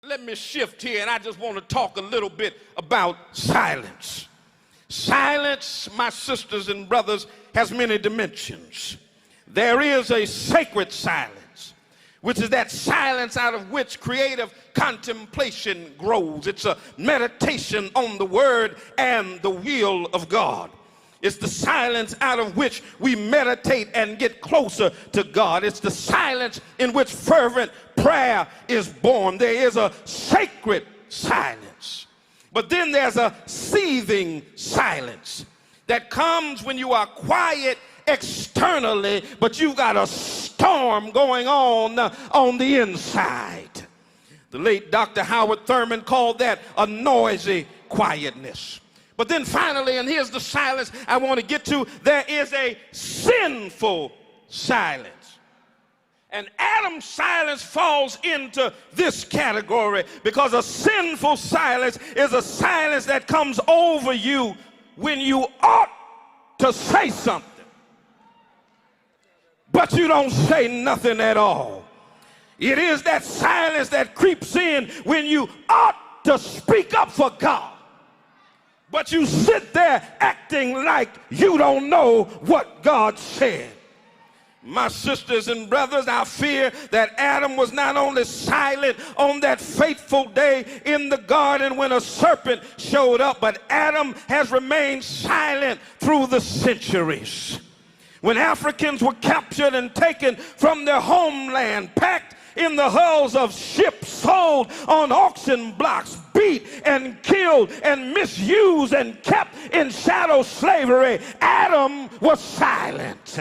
let me shift here, and I just want to talk a little bit about silence. Silence, my sisters and brothers, has many dimensions. There is a sacred silence, which is that silence out of which creative contemplation grows. It's a meditation on the word and the will of God. It's the silence out of which we meditate and get closer to God. It's the silence in which fervent prayer is born. There is a sacred silence. But then there's a seething silence that comes when you are quiet externally, but you've got a storm going on the inside. The late Dr. Howard Thurman called that a noisy quietness. But then finally, and here's the silence I want to get to, there is a sinful silence. And Adam's silence falls into this category because a sinful silence is a silence that comes over you when you ought to say something, but you don't say nothing at all. It is that silence that creeps in when you ought to speak up for God, but you sit there acting like you don't know what God said. My sisters and brothers, I fear that Adam was not only silent on that fateful day in the garden when a serpent showed up, but Adam has remained silent through the centuries. When Africans were captured and taken from their homeland, packed in the hulls of ships, sold on auction blocks, beat and killed and misused and kept in chattel slavery, Adam was silent.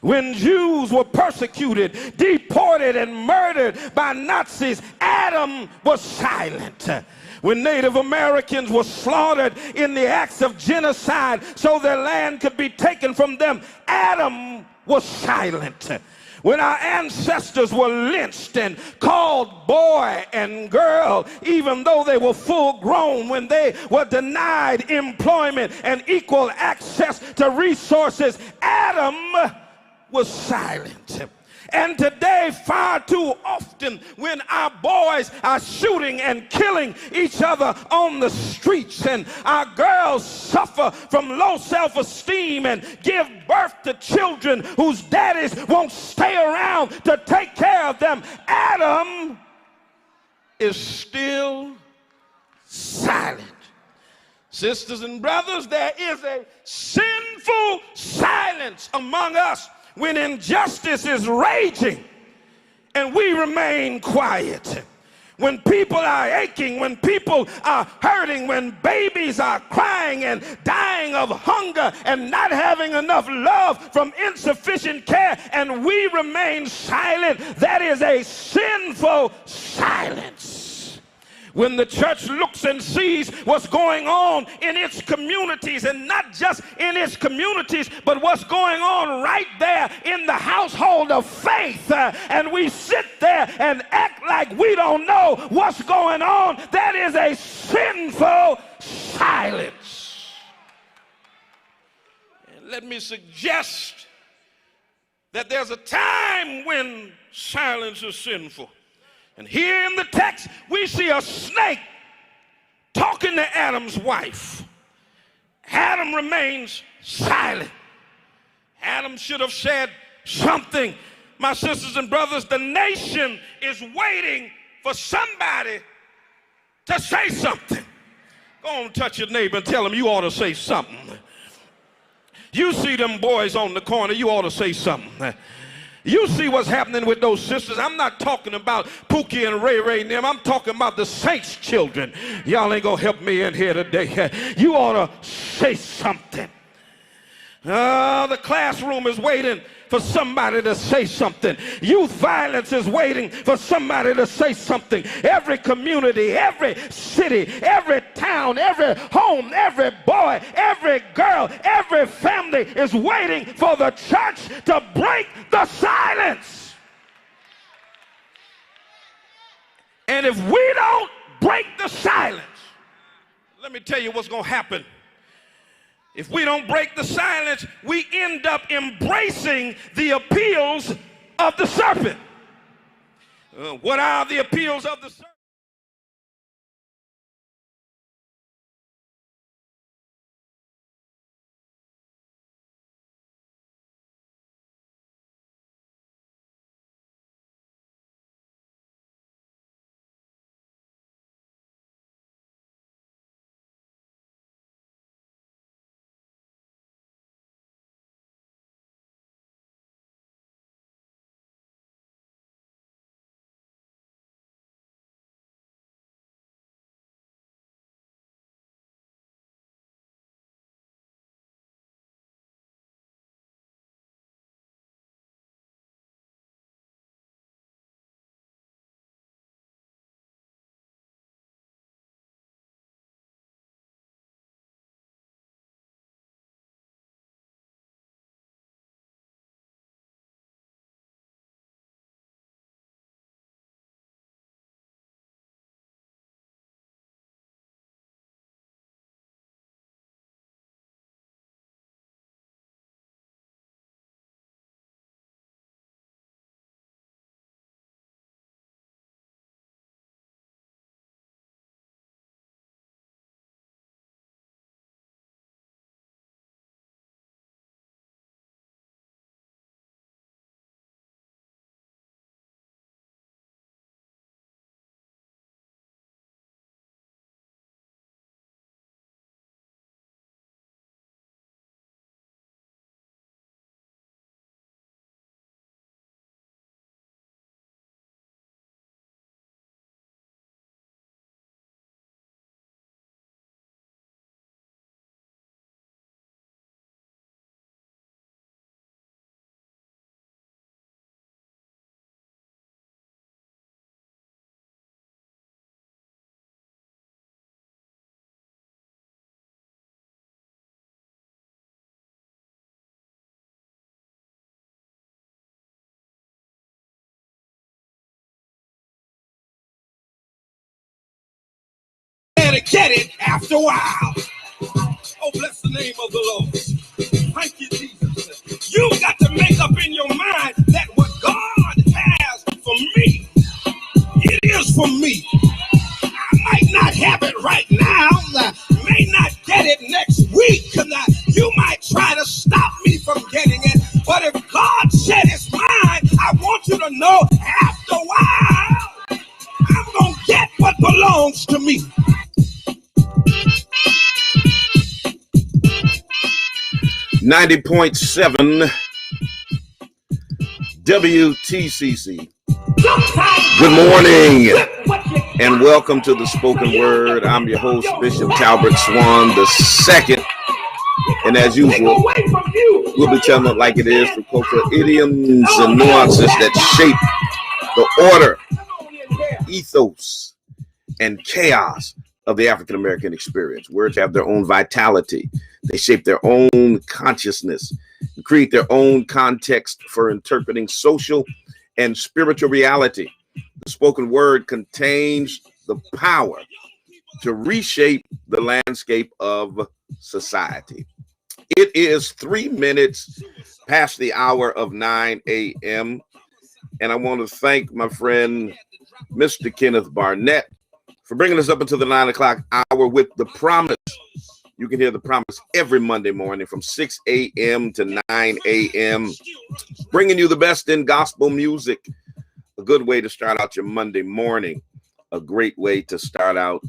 When Jews were persecuted, deported, and murdered by Nazis, Adam was silent. When Native Americans were slaughtered in the acts of genocide so their land could be taken from them, Adam was silent. When our ancestors were lynched and called boy and girl, even though they were full grown, when they were denied employment and equal access to resources, Adam was silent. And today, far too often, when our boys are shooting and killing each other on the streets, and our girls suffer from low self-esteem and give birth to children whose daddies won't stay around to take care of them, Adam is still silent. Sisters and brothers, there is a sinful silence among us when injustice is raging and we remain quiet. When people are aching, when people are hurting, when babies are crying and dying of hunger and not having enough love from insufficient care, and we remain silent, that is a sinful silence. When the church looks and sees what's going on in its communities, and not just in its communities, but what's going on right there in the household of faith, and we sit there and act like we don't know what's going on, that is a sinful silence. And let me suggest that there's a time when silence is sinful. And here in the text, we see a snake talking to Adam's wife. Adam remains silent. Adam should have said something. My sisters and brothers, the nation is waiting for somebody to say something. Go on, touch your neighbor and tell him you ought to say something. You see them boys on the corner, you ought to say something. You see what's happening with those sisters. I'm not talking about Pookie and Ray Ray and them. I'm talking about the saints' children. Y'all ain't gonna help me in here today. You ought to say something. The classroom is waiting for somebody to say something. Youth violence is waiting for somebody to say something. Every community, every city, every town, every home, every boy, every girl, every family is waiting for the church to break the silence. And if we don't break the silence, let me tell you what's going to happen. If we don't break the silence, we end up embracing the appeals of the serpent. What are the appeals of the serpent? better get it after a while. Oh, bless the name of the Lord. Thank you, Jesus. You got to make up in your mind that what God has for me, it is for me. I might not have it right now. I may not get it next week. You might try to stop me from getting it. But if God said it's mine, I want you to know after a while, I'm going to get what belongs to me. .7 WTCC. Good morning and welcome to the Spoken Word. I'm your host, Bishop Talbert Swan II. And as usual, we'll be telling it like it is for cultural idioms and nuances that shape the order, ethos, and chaos of the African American experience. Words have their own vitality. They shape their own consciousness and create their own context for interpreting social and spiritual reality. The spoken word contains the power to reshape the landscape of society. It is 3 minutes past the hour of 9 a.m. And I want to thank my friend, Mr. Kenneth Barnett, for bringing us up until the 9 o'clock hour with The Promise. You can hear The Promise every Monday morning from 6 a.m. to 9 a.m., bringing you the best in gospel music. A good way to start out your Monday morning, a great way to start out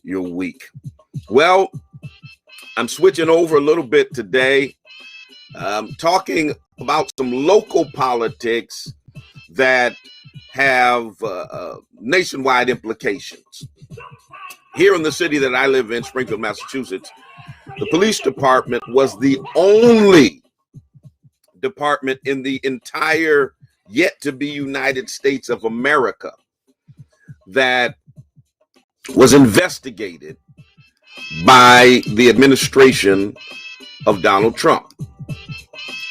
your week. Well, I'm switching over a little bit today, talking about some local politics that have nationwide implications. Here in the city that I live in, Springfield, Massachusetts, the police department was the only department in the entire yet to be United States of America that was investigated by the administration of Donald Trump.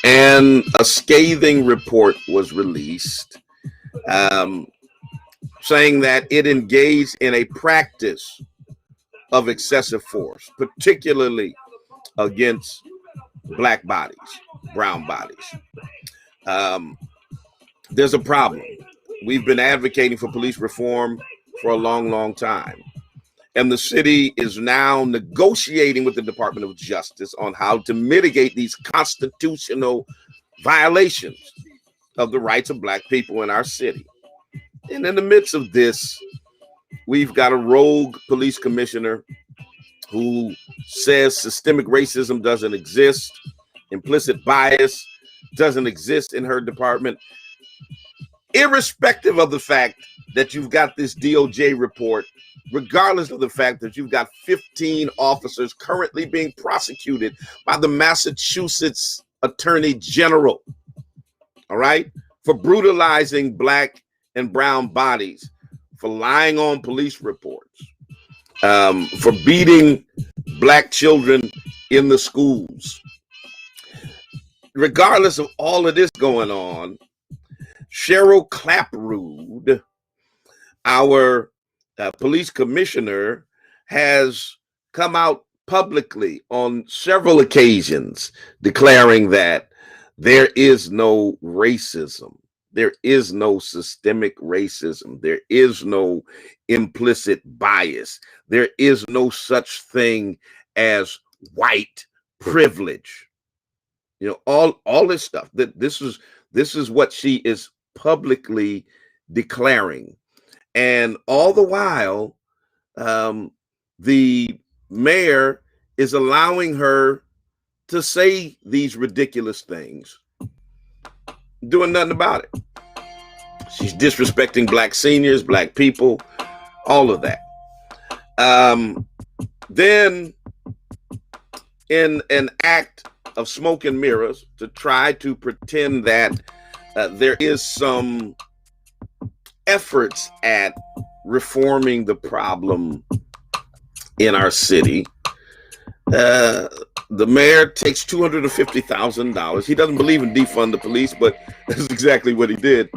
And a scathing report was released saying that it engaged in a practice of excessive force, particularly against black bodies, brown bodies. There's a problem. We've been advocating for police reform for a long, long time. And the city is now negotiating with the Department of Justice on how to mitigate these constitutional violations of the rights of black people in our city. And in the midst of this, we've got a rogue police commissioner who says systemic racism doesn't exist, implicit bias doesn't exist in her department, irrespective of the fact that you've got this DOJ report, regardless of the fact that you've got 15 officers currently being prosecuted by the Massachusetts Attorney General, all right, for brutalizing black and brown bodies, for lying on police reports, for beating black children in the schools. Regardless of all of this going on, Cheryl Clapperud, our police commissioner, has come out publicly on several occasions declaring that there is no racism. There is no systemic racism. There is no implicit bias. There is no such thing as white privilege. You know, all this stuff. That this is what she is publicly declaring. And all the while, the mayor is allowing her to say these ridiculous things, doing nothing about it. She's disrespecting black seniors, black people, all of that. Then, in an act of smoke and mirrors to try to pretend that there is some efforts at reforming the problem in our city, the mayor takes $250,000. He doesn't believe in defund the police, but that's exactly what he did.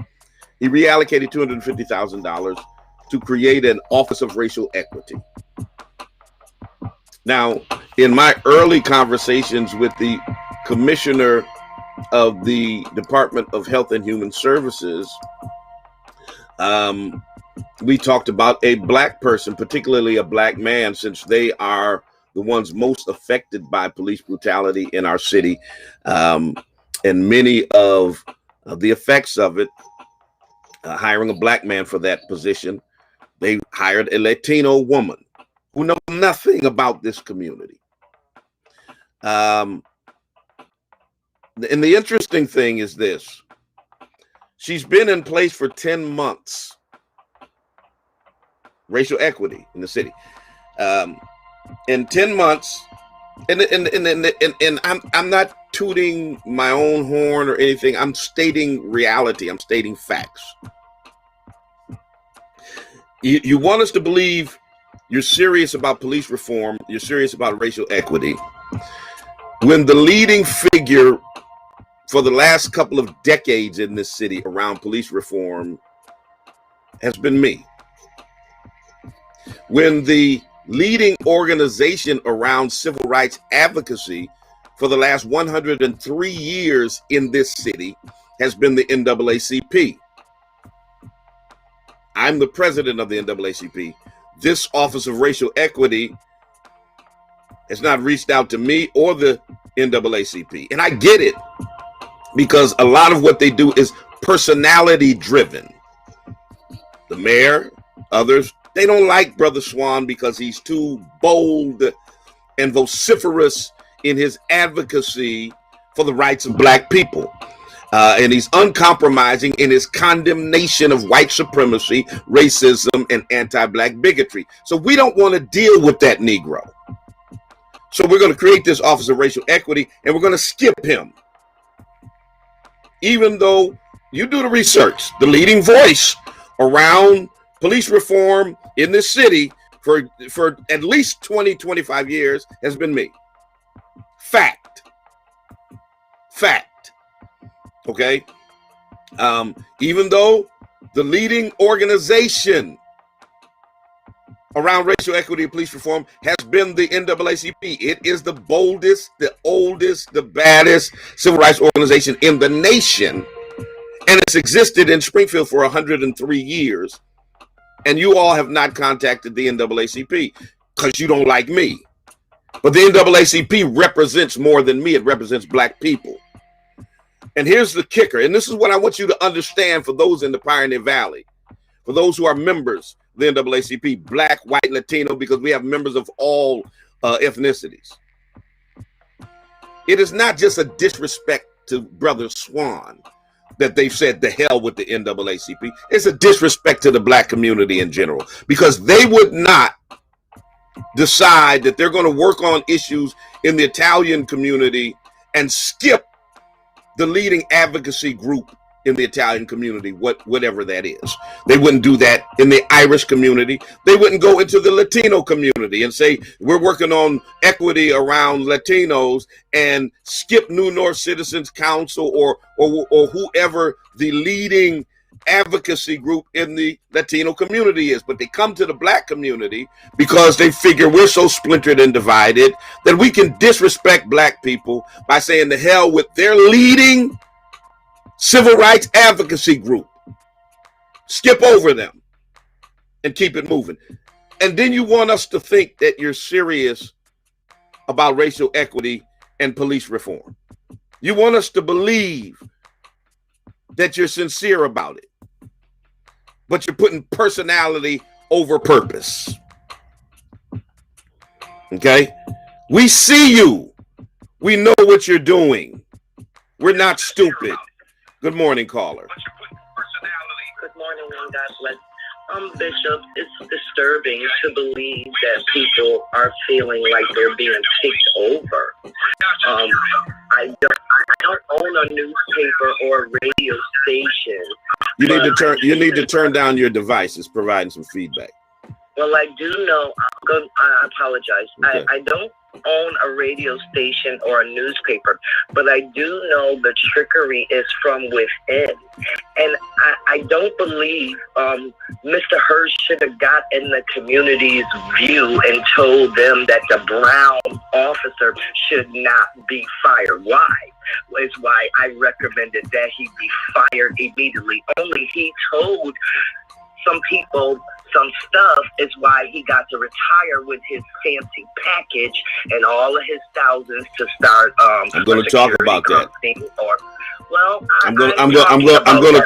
He reallocated $250,000 to create an Office of Racial Equity. Now, in my early conversations with the commissioner of the Department of Health and Human Services, we talked about a black person, particularly a black man, since they are the ones most affected by police brutality in our city. And many of the effects of it, hiring a black man for that position, they hired a Latino woman who knows nothing about this community. And the interesting thing is this: she's been in place for 10 months. Racial equity in the city. In 10 months, and I'm not tooting my own horn or anything. I'm stating reality. I'm stating facts. You want us to believe you're serious about police reform, you're serious about racial equity, when the leading figure for the last couple of decades in this city around police reform has been me. When the leading organization around civil rights advocacy for the last 103 years in this city has been the NAACP. I'm the president of the NAACP. This Office of Racial Equity has not reached out to me or the NAACP. And I get it, because a lot of what they do is personality driven. The mayor, others, they don't like Brother Swan because he's too bold and vociferous in his advocacy for the rights of black people. And he's uncompromising in his condemnation of white supremacy, racism, and anti-black bigotry. So we don't want to deal with that Negro. So we're going to create this Office of Racial Equity, and we're going to skip him. Even though you do the research, the leading voice around police reform in this city for at least 20, 25 years has been me. Fact. Okay? Even though the leading organization around racial equity and police reform has been the NAACP. It is the boldest, the oldest, the baddest civil rights organization in the nation. And it's existed in Springfield for 103 years. And you all have not contacted the NAACP because you don't like me. But the NAACP represents more than me. It represents black people. And here's the kicker. And this is what I want you to understand for those in the Pioneer Valley, for those who are members of the NAACP, black, white, Latino, because we have members of all ethnicities. It is not just a disrespect to Brother Swan that they've said the hell with the NAACP. It's a disrespect to the black community in general, because they would not decide that they're going to work on issues in the Italian community and skip the leading advocacy group in the Italian community, whatever that is. They wouldn't do that in the Irish community. They wouldn't go into the Latino community and say, we're working on equity around Latinos, and skip New North Citizens Council or whoever the leading advocacy group in the Latino community is. But they come to the black community because they figure we're so splintered and divided that we can disrespect black people by saying the hell with their leading civil rights advocacy group. Skip over them and keep it moving. And then you want us to think that you're serious about racial equity and police reform. You want us to believe that you're sincere about it, but you're putting personality over purpose. Okay? We see you. We know what you're doing. We're not stupid. Good morning, caller. Good morning, and God bless. Bishop, it's disturbing to believe that people are feeling like they're being picked over. I don't own a newspaper or a radio station. You need to turn down your device. It's providing some feedback. Well, I do know. I apologize. Okay. I don't own a radio station or a newspaper, but I do know the trickery is from within. And I don't believe Mr. Hirsch should have got in the community's view and told them that the brown officer should not be fired. Why? Is why I recommended that he be fired immediately. Only he told some people some stuff is why he got to retire with his fancy package and all of his thousands to start. I'm going to talk about that. I'm going to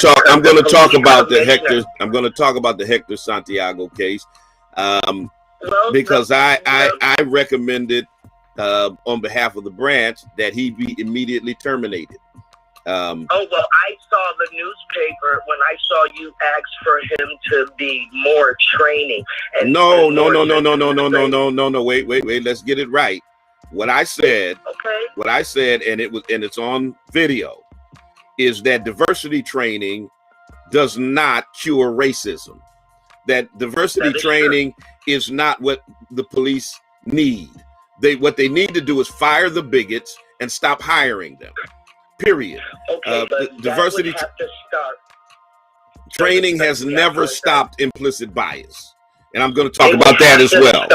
talk about the Hector Santiago case, because I recommended on behalf of the branch that he be immediately terminated. I saw the newspaper when I saw you ask for him to be more training. And no. Wait. Let's get it right. What I said, and it's on video, is that diversity training does not cure racism. That diversity training is not what the police need. What they need to do is fire the bigots and stop hiring them. Period. Diversity training has never stopped implicit bias, and I'm going to talk about that as well.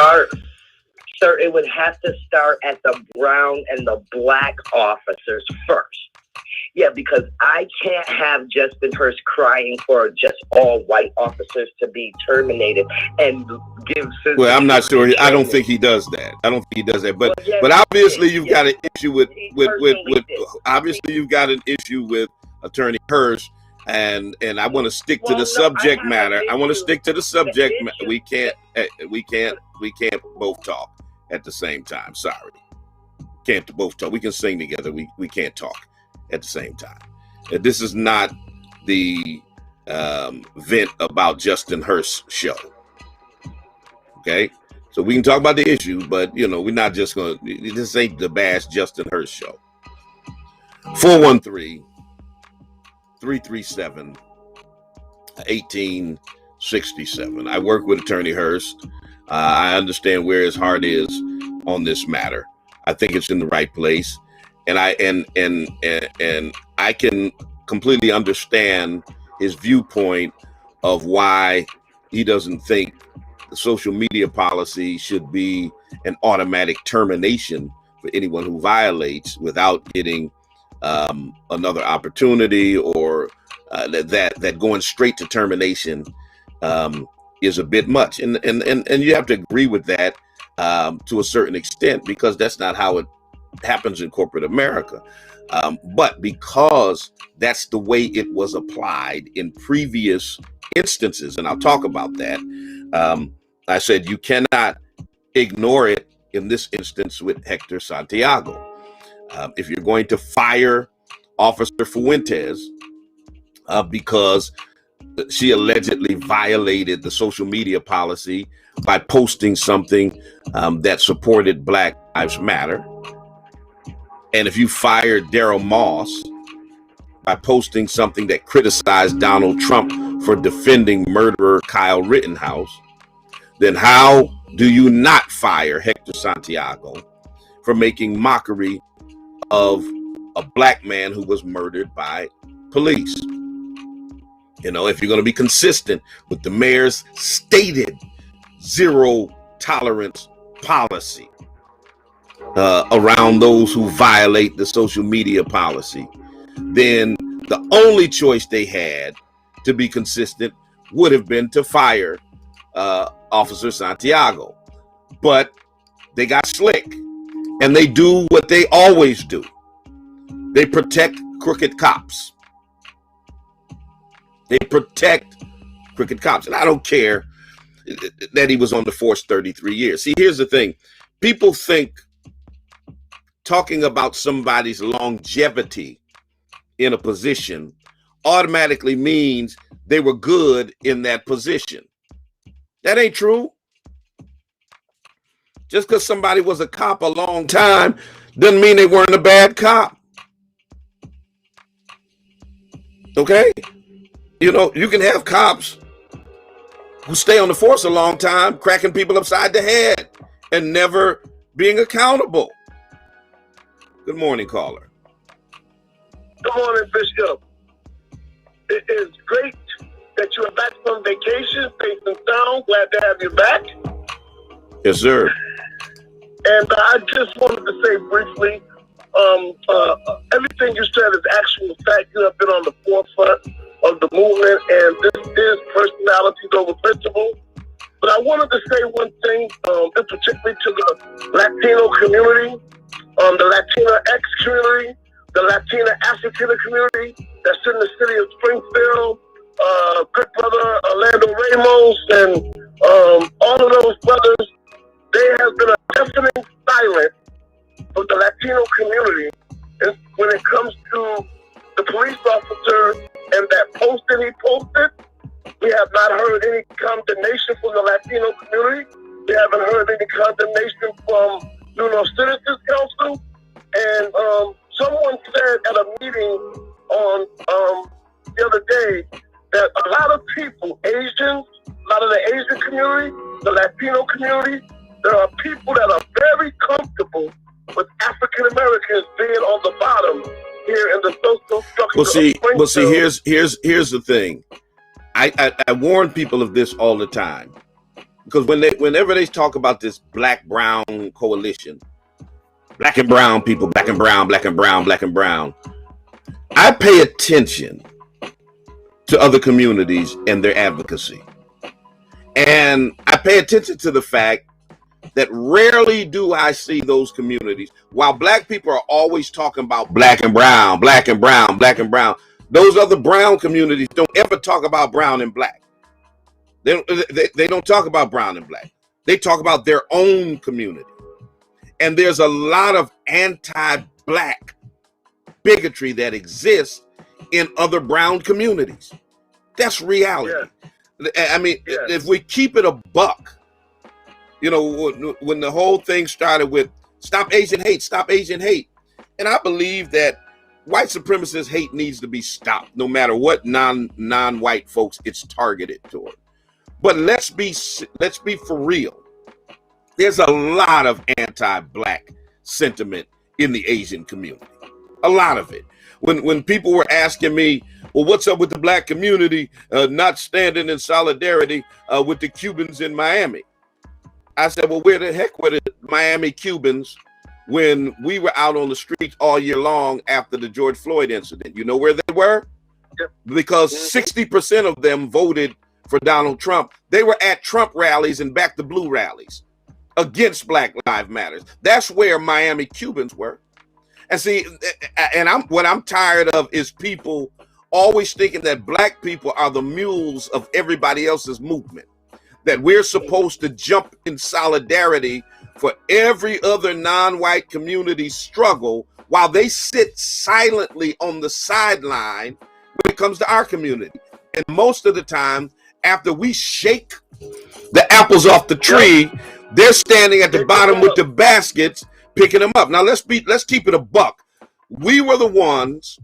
Sir, it would have to start at the brown and the black officers first. Yeah, because I can't have Justin Hurst crying for just all white officers to be terminated and give. Well, I'm not sure. I don't think he does that. But obviously, you've got an issue with obviously you've got an issue with Attorney Hurst, and I want to stick to the subject matter. I want to stick to the subject. We can't both talk at the same time. Sorry, can't both talk. We can sing together. We can't talk at the same time. This is not the vent about Justin Hurst's show. Okay, so we can talk about the issue, but we're not just gonna. This ain't the bash Justin Hurst show. 413-337-1867. I work with Attorney Hurst. I understand where his heart is on this matter. I think it's in the right place. And I can completely understand his viewpoint of why he doesn't think the social media policy should be an automatic termination for anyone who violates without getting another opportunity, or that going straight to termination is a bit much. And you have to agree with that to a certain extent, because that's not how it happens in corporate America. But because that's the way it was applied in previous instances, and I'll talk about that, I said you cannot ignore it in this instance with Hector Santiago. If you're going to fire Officer Fuentes because she allegedly violated the social media policy by posting something that supported Black Lives Matter, and if you fired Daryl Moss by posting something that criticized Donald Trump for defending murderer Kyle Rittenhouse, then how do you not fire Hector Santiago for making mockery of a Black man who was murdered by police? If you're going to be consistent with the mayor's stated zero tolerance policy around those who violate the social media policy, then the only choice they had to be consistent would have been to fire Officer Santiago. But they got slick, and they do what they always do. They protect crooked cops. And I don't care that he was on the force 33 years. See, here's the thing. People think talking about somebody's longevity in a position automatically means they were good in that position. That ain't true. Just because somebody was a cop a long time doesn't mean they weren't a bad cop. Okay? You can have cops who stay on the force a long time, cracking people upside the head and never being accountable. Good morning, caller. Good morning, Bishop. It is great that you are back from vacation, safe and sound. Glad to have you back. Yes, sir. And I just wanted to say briefly, everything you said is actual fact. You have been on the forefront of the movement, and this is personalities over principle. But I wanted to say one thing, in particular to the Latino community, the Latina X community, the Latina African community that's in the city of Springfield, good brother Orlando Ramos, and all of those brothers. There has been a deafening silence of the Latino community when it comes to the police officer and that posting he posted. We have not heard any condemnation from the Latino community. We haven't heard any condemnation from Citizens Council. And someone said at a meeting on the other day that a lot of people, Asians, a lot of the Asian community, the Latino community, there are people that are very comfortable with African Americans being on the bottom here in the social structure. Well, see, here's the thing. I warn people of this all the time, because whenever they talk about this black-brown coalition, black and brown people, black and brown, black and brown, black and brown, I pay attention to other communities and their advocacy, and I pay attention to the fact that rarely do I see those communities. While black people are always talking about black and brown, black and brown, black and brown, those other brown communities don't ever talk about brown and black. They don't talk about brown and black. They talk about their own community. And there's a lot of anti-black bigotry that exists in other brown communities. That's reality. Yeah. I mean, if we keep it a buck, you know, when the whole thing started with stop Asian hate, stop Asian hate. And I believe that white supremacist hate needs to be stopped, no matter what non-white folks it's targeted toward. But let's be for real. There's a lot of anti-black sentiment in the Asian community. A lot of it. When people were asking me, well, what's up with the black community not standing in solidarity with the Cubans in Miami? I said, well, where the heck were the Miami Cubans when we were out on the streets all year long after the George Floyd incident? You know where they were? Yep. Because 60% of them voted for Donald Trump. They were at Trump rallies and Back the Blue rallies against Black Lives Matter. That's where Miami Cubans were. And see, and what I'm tired of is people always thinking that black people are the mules of everybody else's movement, that we're supposed to jump in solidarity for every other non-white community struggle while they sit silently on the sideline when it comes to our community. And most of the time, after we shake the apples off the tree, they're standing at the bottom with the baskets picking them up. Now let's keep it a buck. We were the ones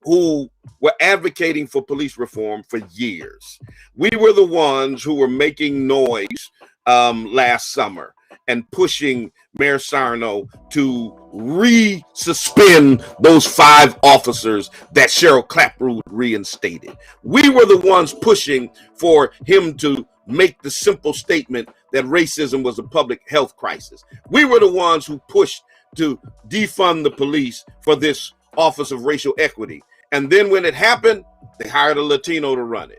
who were advocating for police reform for years. We were the ones who were making noise last summer and pushing Mayor Sarno to re-suspend those 5 officers that Cheryl Clapper reinstated. We were the ones pushing for him to make the simple statement that racism was a public health crisis. We were the ones who pushed to defund the police for this Office of Racial Equity. And then when it happened, they hired a Latino to run it.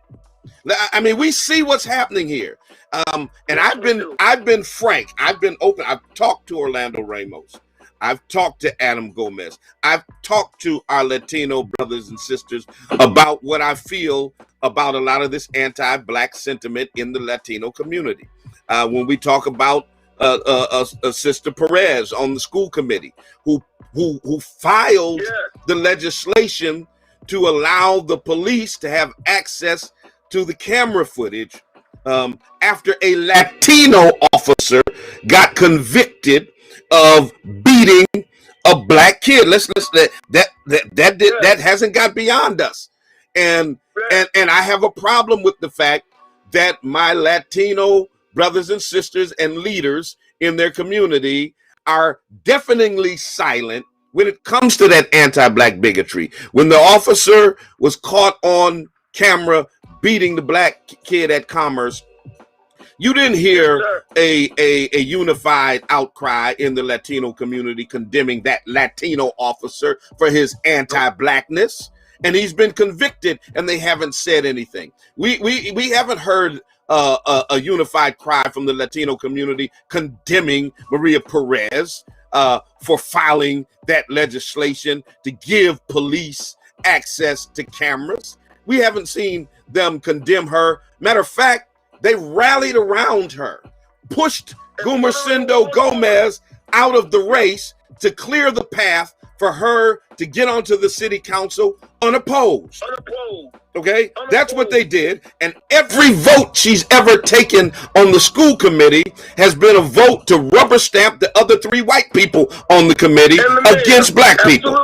I mean, we see what's happening here. And I've been frank. I've been open. I've talked to Orlando Ramos. I've talked to Adam Gomez. I've talked to our Latino brothers and sisters about what I feel about a lot of this anti-black sentiment in the Latino community. When we talk about Sister Perez on the school committee, who filed the legislation to allow the police to have access to the camera footage after a Latino officer got convicted of beating a black kid. That hasn't got beyond us, and I have a problem with the fact that my Latino brothers and sisters and leaders in their community are deafeningly silent when it comes to that anti-black bigotry. When the officer was caught on camera beating the black kid at Commerce, you didn't hear a unified outcry in the Latino community condemning that Latino officer for his anti-blackness. And he's been convicted, and they haven't said anything. We haven't heard a unified cry from the Latino community condemning Maria Perez for filing that legislation to give police access to cameras. We haven't seen them condemn her. Matter of fact, they rallied around her, pushed Gumersindo Gomez out of the race to clear the path for her to get onto the city council unopposed. Okay, that's what they did. And every vote she's ever taken on the school committee has been a vote to rubber stamp the other 3 white people on the committee against black people.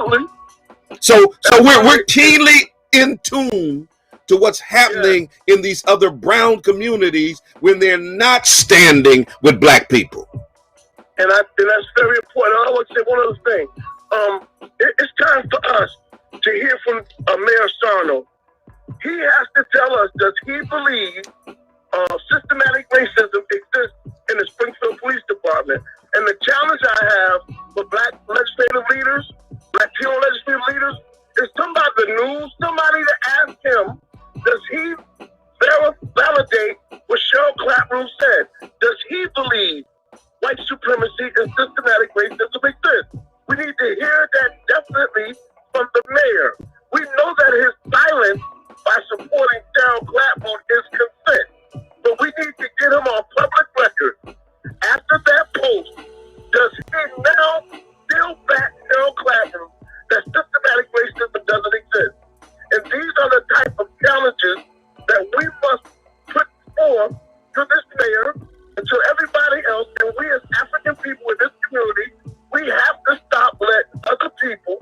So we're keenly in tune to what's happening in these other brown communities when they're not standing with black people. And that's very important. I want to say one other thing. It's time for us to hear from Mayor Sarno. He has to tell us, does he believe systematic racism exists in the Springfield Police Department? And the challenge I have for black legislative leaders, Latino legislative leaders, is somebody to ask him, does he validate what Cheryl Clapper said? Does he believe white supremacy and systematic racism exists? We need to hear that definitely from the mayor. We know that his silence by supporting Cheryl Clapper is consent, but we need to get him on public record. After that post, does he now still back Cheryl Clapper that systematic racism doesn't exist? And these are the type of challenges that we must put forth to this mayor and to everybody else. And we as African people in this community, we have to stop letting other people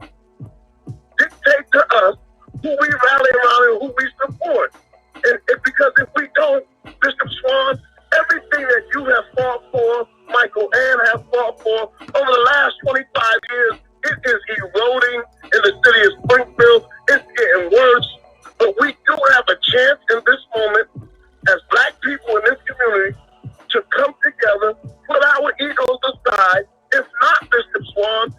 dictate to us who we rally around and who we support. And because if we don't, Bishop Swan, everything that you have fought for, Michael Ann have fought for over the last 25 years, it is eroding in the city of Springfield. It's getting worse. But we do have a chance in this moment as black people in this community to come together, put our egos aside. If not, Bishop Swan,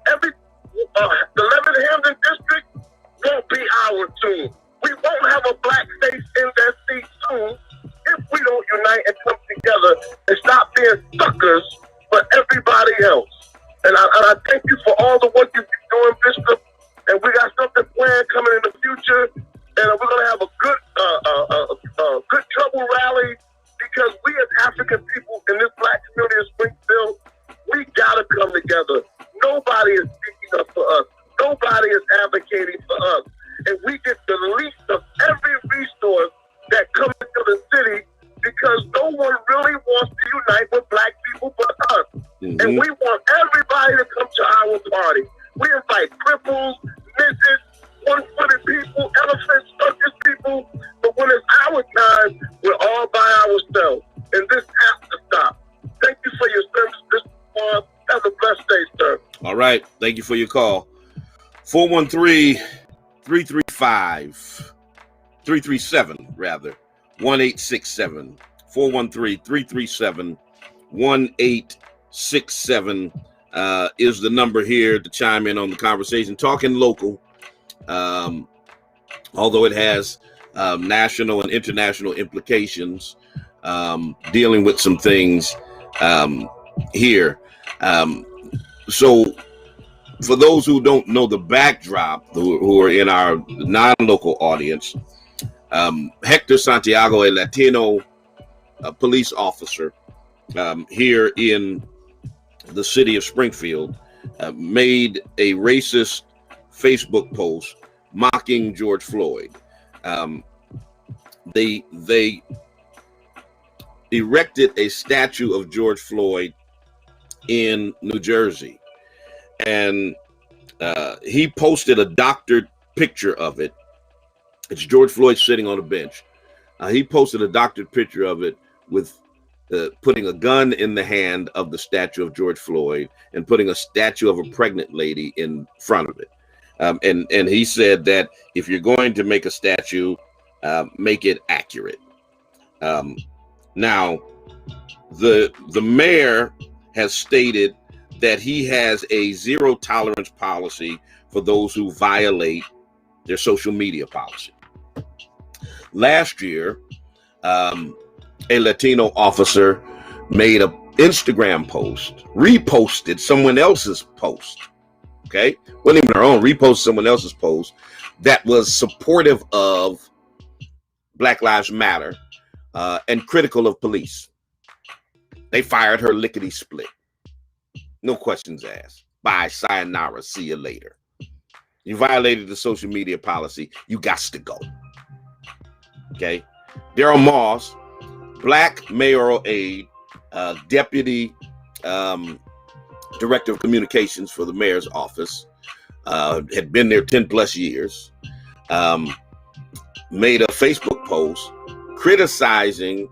the Lebanon-Hamden district won't be ours soon. We won't have a black face in that seat soon if we don't unite and come together and stop being suckers for everybody else. And I thank you for all the work you've been doing, Bishop. And we got something planned coming in the future. And we're going to have a good trouble rally because we as African people in this black community in Springfield, we got to come together. Nobody is speaking up for us. Nobody is advocating for us. And we get the least of every resource that comes into the city because no one really wants to unite with black people but us. Mm-hmm. And we want everybody to come to our party. We invite cripples, midgets, one-footed people, elephants, circus people. But when it's our time, we're all by ourselves. And this has to stop. Thank you for your service, Mr. Swan. Have a blessed day, sir. All right. Thank you for your call. 413-337, rather. 1867. 413-337-1867 is the number here to chime in on the conversation. Talking local, although it has national and international implications, dealing with some things here. So for those who don't know the backdrop, who are in our non-local audience, Hector Santiago, a Latino police officer here in the city of Springfield, made a racist Facebook post mocking George Floyd. They erected a statue of George Floyd in New Jersey, and he posted a doctored picture of it. It's George Floyd sitting on a bench He posted a doctored picture of it with putting a gun in the hand of the statue of George Floyd and putting a statue of a pregnant lady in front of it. And he said that if you're going to make a statue, make it accurate. Now, the mayor has stated that he has a zero tolerance policy for those who violate their social media policy. Last year, a Latino officer made an Instagram post, reposted someone else's post. Okay, wasn't even her own, reposted someone else's post that was supportive of Black Lives Matter and critical of police. They fired her lickety split. No questions asked. Bye, sayonara, see you later. You violated the social media policy. You got to go. Okay. Daryl Moss, Black mayoral aide, deputy director of communications for the mayor's office, had been there 10 plus years, made a Facebook post criticizing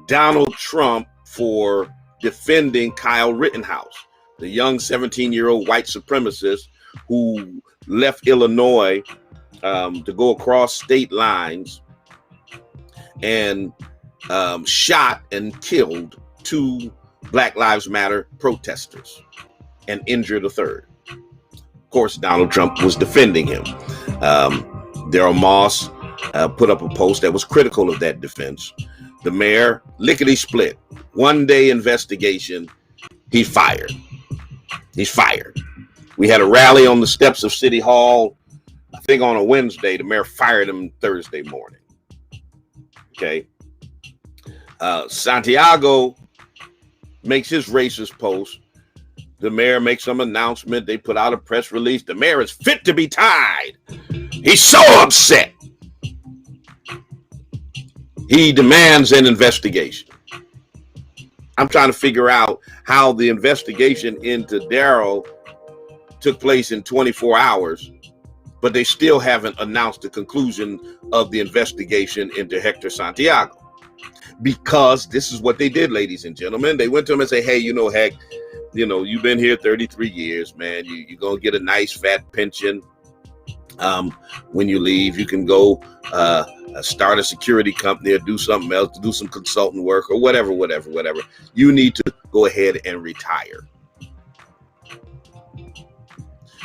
Donald Trump for defending Kyle Rittenhouse, the young 17-year-old white supremacist who left Illinois to go across state lines and shot and killed 2 Black Lives Matter protesters and injured a third. Of course, Donald Trump was defending him. Daryl Moss put up a post that was critical of that defense. The mayor, lickety split, 1-day investigation, he's fired. He's fired. We had a rally on the steps of City Hall, I think on a Wednesday. The mayor fired him Thursday morning. Okay. Santiago makes his racist post. The mayor makes some announcement. They put out a press release. The mayor is fit to be tied. He's so upset. He demands an investigation. I'm trying to figure out how the investigation into Daryl took place in 24 hours, but they still haven't announced the conclusion of the investigation into Hector Santiago. Because this is what they did, ladies and gentlemen. They went to him and say, hey, Heck, you've been here 33 years, man. You're going to get a nice fat pension. When you leave, you can go start a security company or do something else, do some consultant work or whatever. You need to go ahead and retire.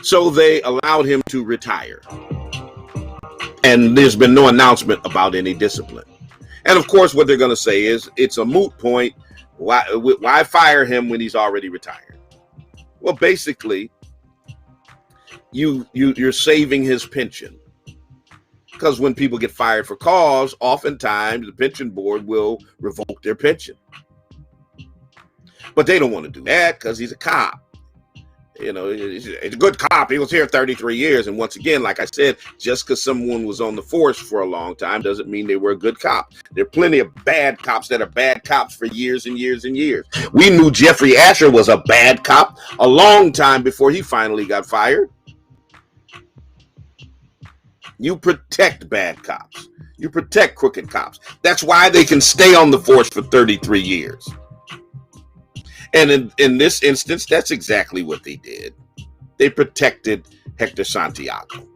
So they allowed him to retire. And there's been no announcement about any discipline. And of course, what they're going to say is it's a moot point. Why fire him when he's already retired? Well, basically, you're saving his pension. Because when people get fired for cause, oftentimes the pension board will revoke their pension. But they don't want to do that because he's a cop. He's a good cop. He was here 33 years. And once again, like I said, just because someone was on the force for a long time doesn't mean they were a good cop. There are plenty of bad cops that are bad cops for years and years and years. We knew Jeffrey Asher was a bad cop a long time before he finally got fired. You protect bad cops. You protect crooked cops. That's why they can stay on the force for 33 years. And in this instance, that's exactly what they did. They protected Hector Santiago.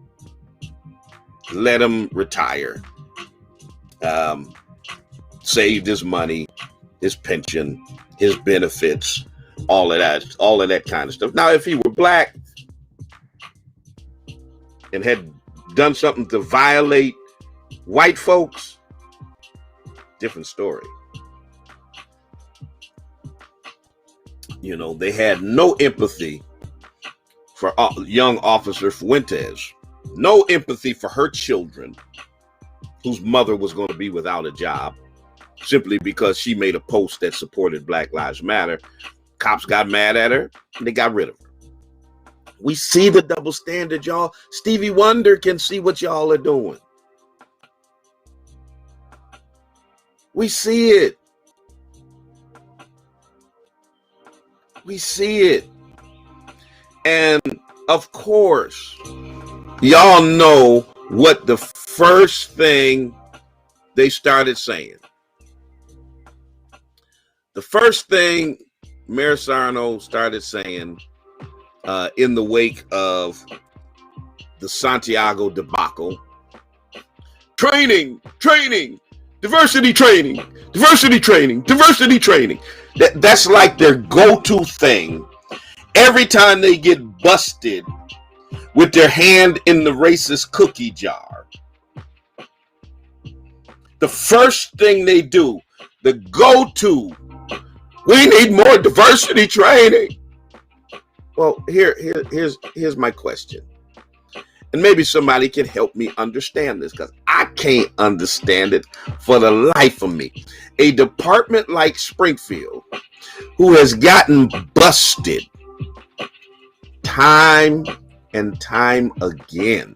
Let him retire. Saved his money, his pension, his benefits, all of that kind of stuff. Now, if he were black and had done something to violate white folks, different story. They had no empathy for young Officer Fuentes, no empathy for her children, whose mother was going to be without a job simply because she made a post that supported Black Lives Matter. Cops got mad at her and they got rid of her. We see the double standard, y'all. Stevie Wonder can see what y'all are doing. We see it. We see it. And of course, y'all know what the first thing they started saying. The first thing Mayor Sarno started saying in the wake of the Santiago debacle, training, diversity training. That's like their go-to thing every time they get busted with their hand in the racist cookie jar. The first thing they do, the go-to, we need more diversity training. Well, here's my question. And maybe somebody can help me understand this, because I can't understand it for the life of me. A department like Springfield, who has gotten busted time and time again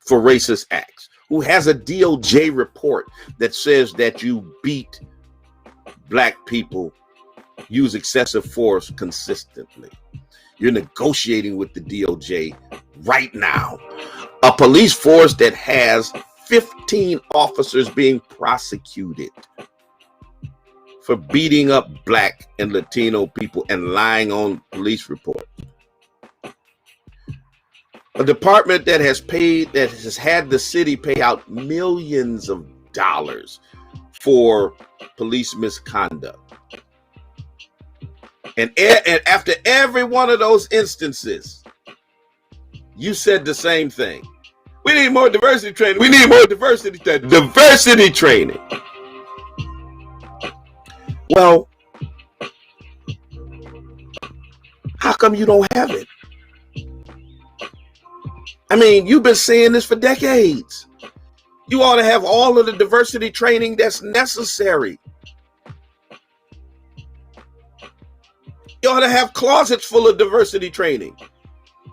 for racist acts, who has a DOJ report that says that you beat black people, use excessive force consistently. You're negotiating with the DOJ right now. A police force that has 15 officers being prosecuted for beating up black and Latino people and lying on police reports. A department that has had the city pay out millions of dollars for police misconduct. And after every one of those instances, you said the same thing. We need more diversity training. We need more diversity training. Diversity training. Well, how come you don't have it? I mean, you've been saying this for decades. You ought to have all of the diversity training that's necessary. You ought to have closets full of diversity training.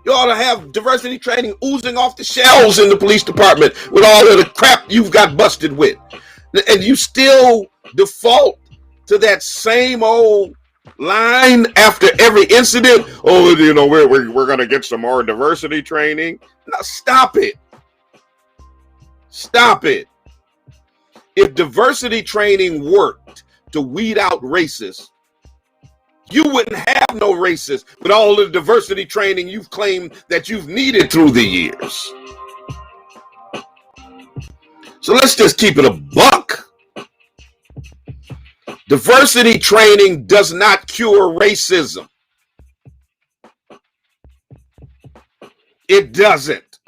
You ought to have diversity training oozing off the shelves in the police department with all of the crap you've got busted with. And you still default to that same old line after every incident. Oh, you know, we're going to get some more diversity training. Now, stop it. Stop it. If diversity training worked to weed out racists, you wouldn't have no racists with all the diversity training you've claimed that you've needed through the years. So let's just keep it a buck. Diversity training does not cure racism. It doesn't.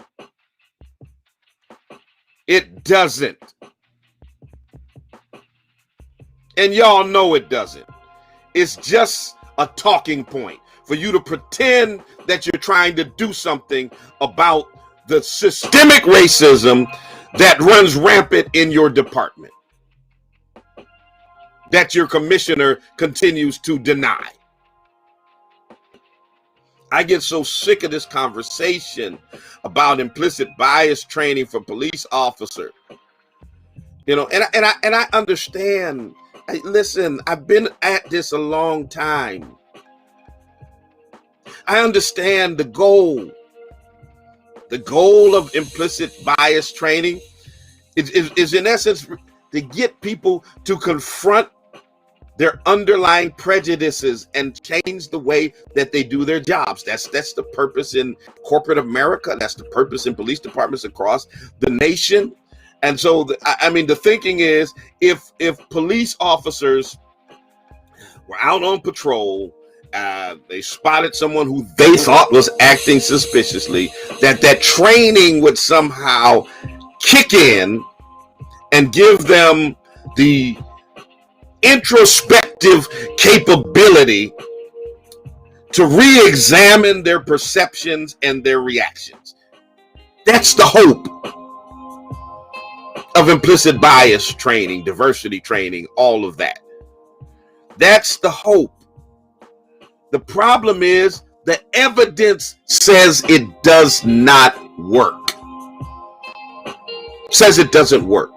It doesn't. And y'all know it doesn't. It's just a talking point for you to pretend that you're trying to do something about the systemic racism that runs rampant in your department, that your commissioner continues to deny. I get so sick of this conversation about implicit bias training for police officers. You know, and I understand. Listen, I've been at this a long time. I understand the goal. The goal of implicit bias training is in essence to get people to confront their underlying prejudices and change the way that they do their jobs. That's the purpose in corporate America. That's the purpose in police departments across the nation. And so, the thinking is, if police officers were out on patrol, they spotted someone who they thought was acting suspiciously, that training would somehow kick in and give them the introspective capability to re-examine their perceptions and their reactions. That's the hope of implicit bias training, diversity training, all of that. That's the hope. The problem is the evidence says it does not work. Says it doesn't work.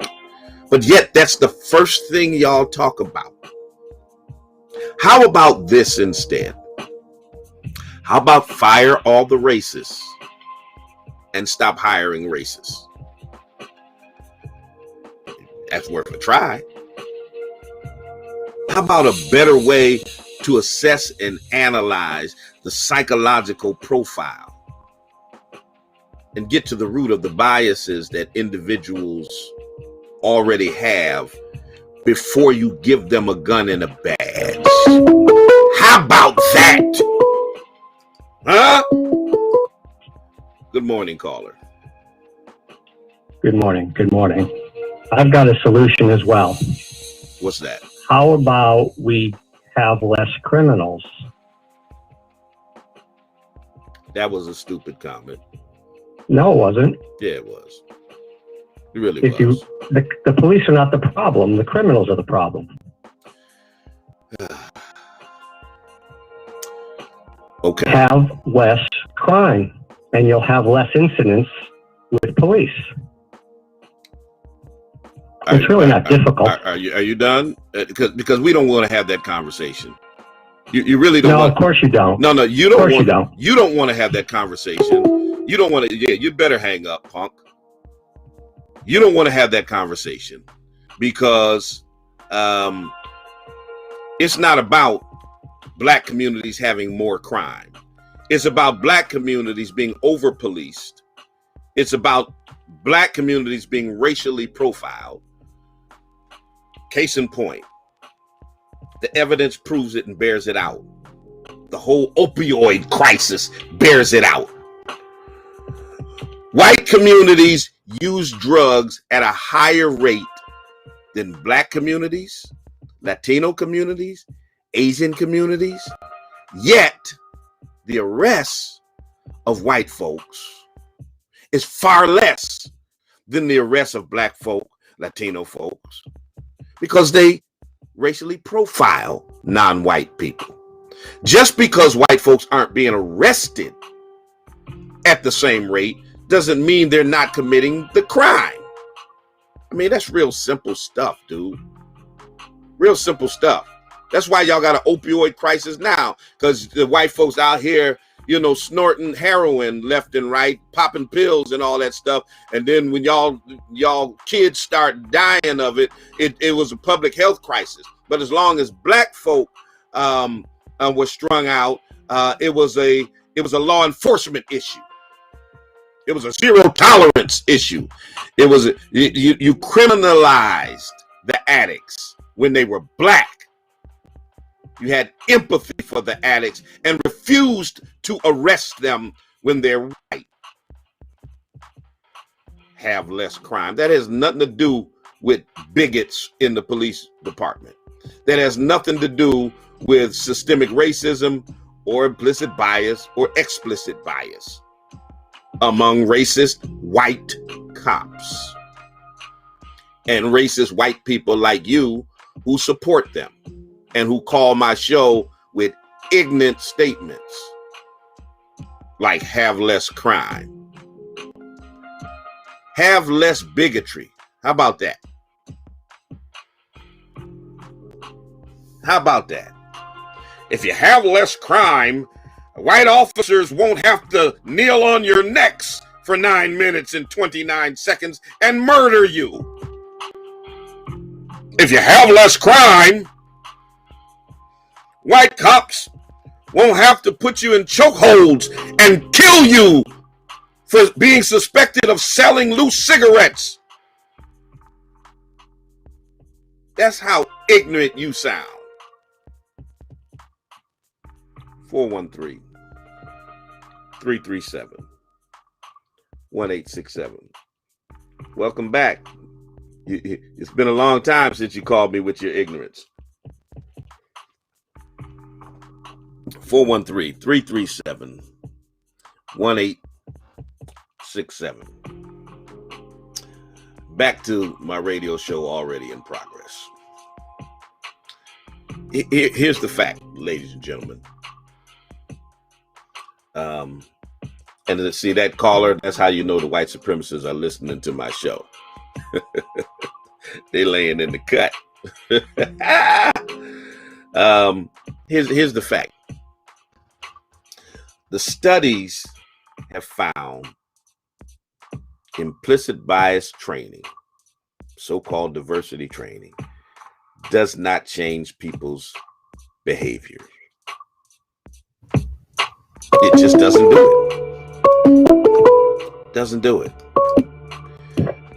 But yet that's the first thing y'all talk about. How about this instead? How about fire all the racists and stop hiring racists? That's worth a try. How about a better way to assess and analyze the psychological profile and get to the root of the biases that individuals already have before you give them a gun and a badge? How about that? Huh? Good morning, caller. Good morning. Good morning. I've got a solution as well. What's that? How about we have less criminals? That was a stupid comment. No, it wasn't. Yeah, it was. It really was. The police are not the problem. The criminals are the problem. Okay. Have less crime, and you'll have less incidents with police. It's really not difficult. Are you done? Because we don't want to have that conversation. You really don't. No, of course you don't. No, you don't. Of course you don't. You don't want to have that conversation. You don't want to. Yeah, you better hang up, punk. You don't want to have that conversation because it's not about black communities having more crime. It's about black communities being over-policed. It's about black communities being racially profiled. Case in point, the evidence proves it and bears it out. The whole opioid crisis bears it out. White communities use drugs at a higher rate than black communities, Latino communities, Asian communities. Yet, the arrests of white folks is far less than the arrests of black folk, Latino folks, because they racially profile non-white people. Just because white folks aren't being arrested at the same rate doesn't mean they're not committing the crime. I mean, that's real simple stuff, dude. Real simple stuff. That's why y'all got an opioid crisis now, because the white folks out here, snorting heroin left and right, popping pills and all that stuff. And then when y'all kids start dying of it, it was a public health crisis. But as long as black folk were strung out, it was a law enforcement issue. It was a zero tolerance issue. It was you criminalized the addicts when they were black. You had empathy for the addicts and refused to arrest them when they're white. Have less crime. That has nothing to do with bigots in the police department. That has nothing to do with systemic racism or implicit bias or explicit bias among racist white cops and racist white people like you who support them and who call my show with ignorant statements like have less crime, have less bigotry. How about that? How about that? If you have less crime, white officers won't have to kneel on your necks for 9 minutes and 29 seconds and murder you. If you have less crime, white cops won't have to put you in chokeholds and kill you for being suspected of selling loose cigarettes. That's how ignorant you sound. 413-337-1867. Welcome back. It's been a long time since you called me with your ignorance. 413-337-1867. Back to my radio show already in progress. Here's the fact, ladies and gentlemen. And to see that caller, that's how you know the white supremacists are listening to my show. They laying in the cut. Here's the fact. The studies have found implicit bias training so-called diversity training does not change people's behavior. It just doesn't do it. Doesn't do it.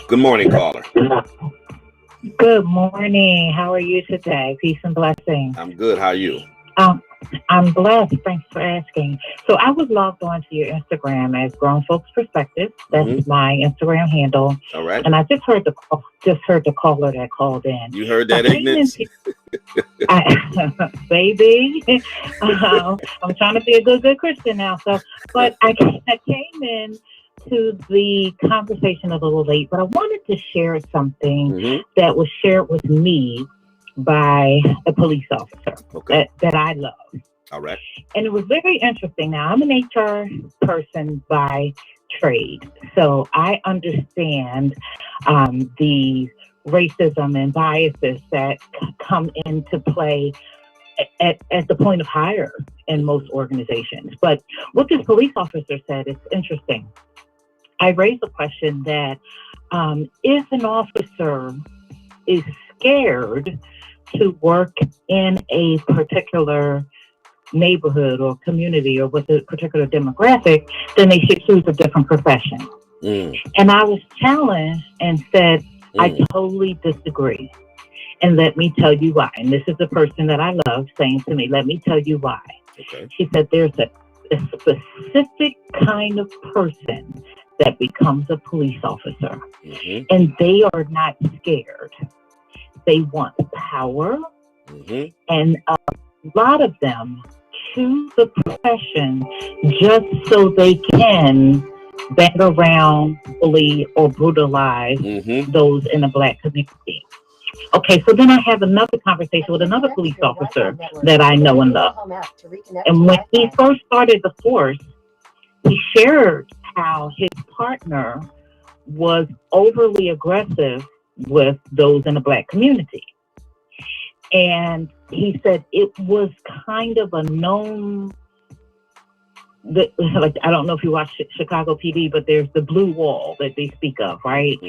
Good morning, caller. Good morning. How are you today? Peace and blessings. I'm good. How are you? I'm blessed. Thanks for asking. So I was logged on to your Instagram as Grown Folks Perspective. That's my Instagram handle. All right. And I just heard the caller that called in. You heard that, Ignorance? Baby, I'm trying to be a good Christian now. So, but I came in to the conversation a little late, but I wanted to share something that was shared with me by a police officer that I love. All right. And it was very interesting. Now, I'm an HR person by trade, so I understand the racism and biases that come into play at the point of hire in most organizations. But what this police officer said is interesting. I raised the question that if an officer is scared to work in a particular neighborhood or community or with a particular demographic, then they should choose a different profession. And I was challenged and said, I totally disagree. And let me tell you why. And this is the person that I love saying to me, let me tell you why. Okay. She said, there's a specific kind of person that becomes a police officer. And they are not scared. They want power. And a lot of them choose the profession just so they can bang around, bully, or brutalize those in the Black community. Okay, so then I have another conversation with another police officer that I know and love. And when he first started the force, he shared how his partner was overly aggressive with those in the Black community. And he said it was kind of a known, like, I don't know if you watch Chicago PD, but there's the blue wall that they speak of, right?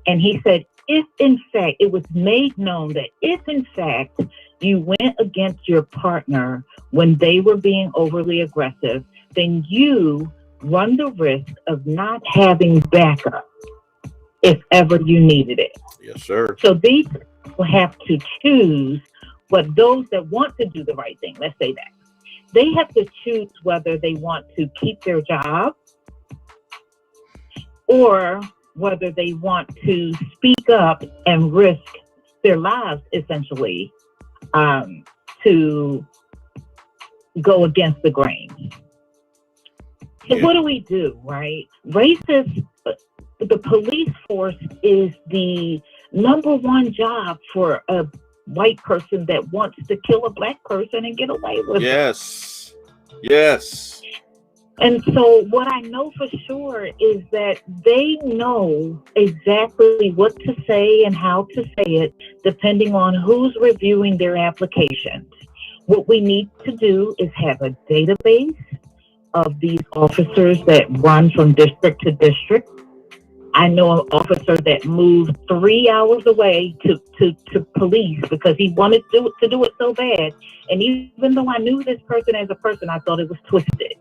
And he said, if in fact, it was made known that if in fact you went against your partner when they were being overly aggressive, then you run the risk of not having backup if ever you needed it. Yes, sir. So these people have to choose what those that want to do the right thing, let's say that, they have to choose whether they want to keep their job or whether they want to speak up and risk their lives, essentially, to go against the grain. So what do we do, right? Racist, the police force is the number one job for a white person that wants to kill a Black person and get away with it. Yes. And so what I know for sure is that they know exactly what to say and how to say it, depending on who's reviewing their applications. What we need to do is have a database of these officers that run from district to district. I know an officer that moved 3 hours away to police because he wanted to do it so bad. And even though I knew this person as a person, I thought it was twisted.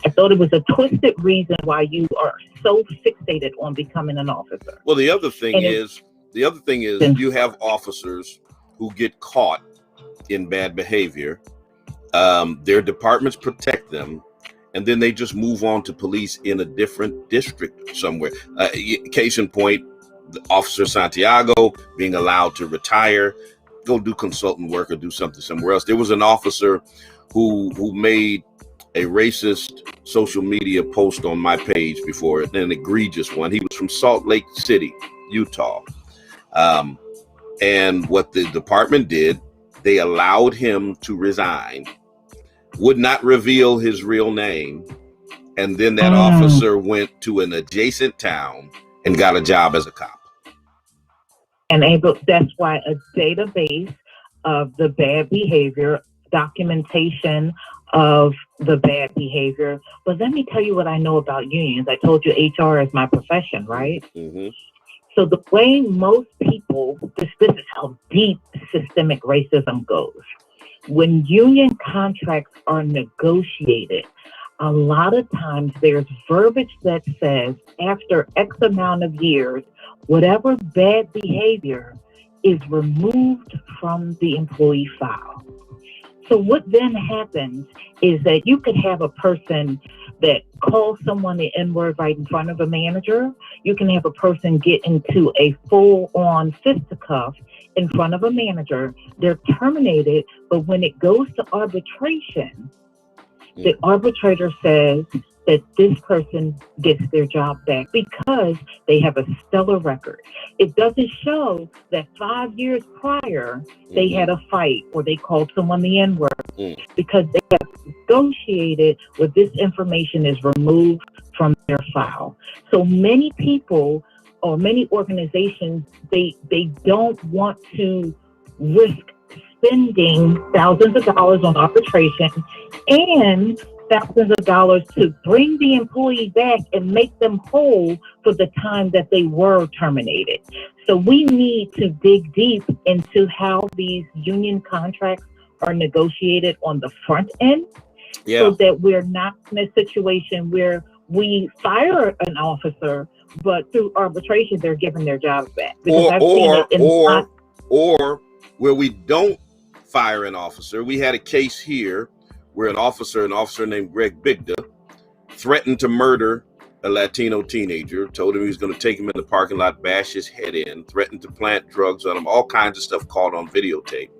I thought it was a twisted reason why you are so fixated on becoming an officer. Well, the other thing is you have officers who get caught in bad behavior. Their departments protect them, and then they just move on to police in a different district somewhere. Case in point, the Officer Santiago being allowed to retire, go do consultant work or do something somewhere else. There was an officer who made a racist social media post on my page before, an egregious one. He was from Salt Lake City, Utah. And what the department did, they allowed him to resign, would not reveal his real name. And then that officer went to an adjacent town and got a job as a cop. And that's why a database of the bad behavior, documentation of the bad behavior. But let me tell you what I know about unions. I told you HR is my profession, right? So the way most people, this is how deep systemic racism goes. When union contracts are negotiated, a lot of times there's verbiage that says after X amount of years, whatever bad behavior is removed from the employee file. So what then happens is that you could have a person that calls someone the N-word right in front of a manager. You can have a person get into a full-on fisticuff in front of a manager. They're terminated, but when it goes to arbitration, the arbitrator says that this person gets their job back because they have a stellar record. It doesn't show that 5 years prior, they had a fight or they called someone the N-word because they have negotiated where this information is removed from their file. So many people or many organizations, they don't want to risk spending thousands of dollars on arbitration and thousands of dollars to bring the employee back and make them whole for the time that they were terminated. So we need to dig deep into how these union contracts are negotiated on the front end so that we're not in a situation where we fire an officer, but through arbitration, they're giving their jobs back. Or where we don't fire an officer. We had a case here where an officer named Greg Bigda threatened to murder a Latino teenager, told him he was going to take him in the parking lot, bash his head in, threatened to plant drugs on him, all kinds of stuff caught on videotape.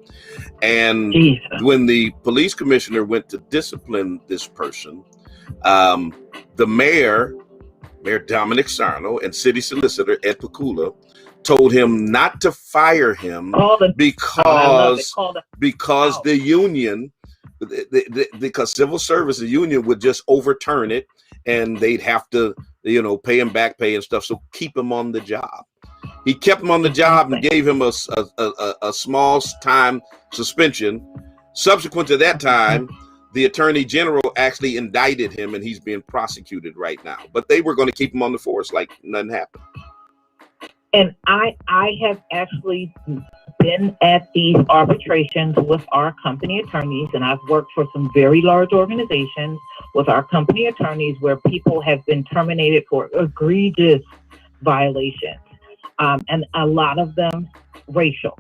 And when the police commissioner went to discipline this person, the Mayor Dominic Sarno, and city solicitor Ed Pacula told him not to fire him because the union, because civil service, the union would just overturn it and they'd have to, pay him back pay and stuff. So keep him on the job. He kept him on the job and gave him a small time suspension. Subsequent to that time, the attorney general actually indicted him and he's being prosecuted right now. But they were going to keep him on the force like nothing happened. And I have actually been at these arbitrations with our company attorneys, and I've worked for some very large organizations with our company attorneys where people have been terminated for egregious violations, and a lot of them racial.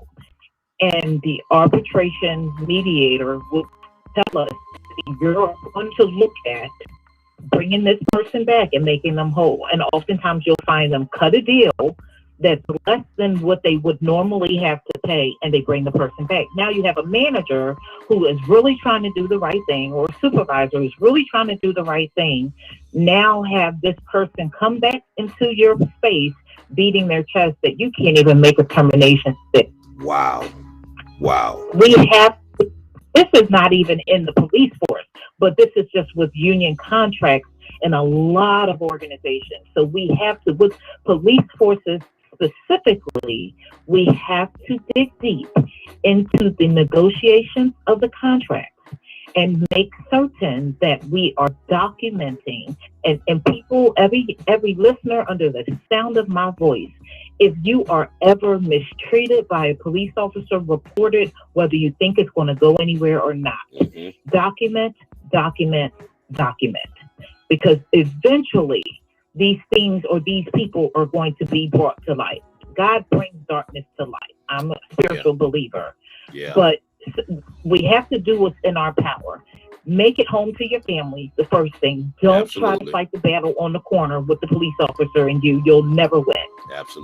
And the arbitration mediator will tell us, you're going to look at bringing this person back and making them whole. And oftentimes you'll find them cut a deal that's less than what they would normally have to pay, and they bring the person back. Now you have a manager who is really trying to do the right thing, or a supervisor who's really trying to do the right thing, now have this person come back into your space, beating their chest that you can't even make a termination stick. Wow. This is not even in the police force, but this is just with union contracts in a lot of organizations. So we have to, with police forces specifically, we have to dig deep into the negotiations of the contracts and make certain that we are documenting, and people, every listener under the sound of my voice, if you are ever mistreated by a police officer, report it, whether you think it's going to go anywhere or not. Document. Because eventually these things or these people are going to be brought to light. God brings darkness to light. I'm a spiritual believer. But we have to do what's in our power. Make it home to your family, the first thing. Don't try to fight the battle on the corner with the police officer and you'll never win.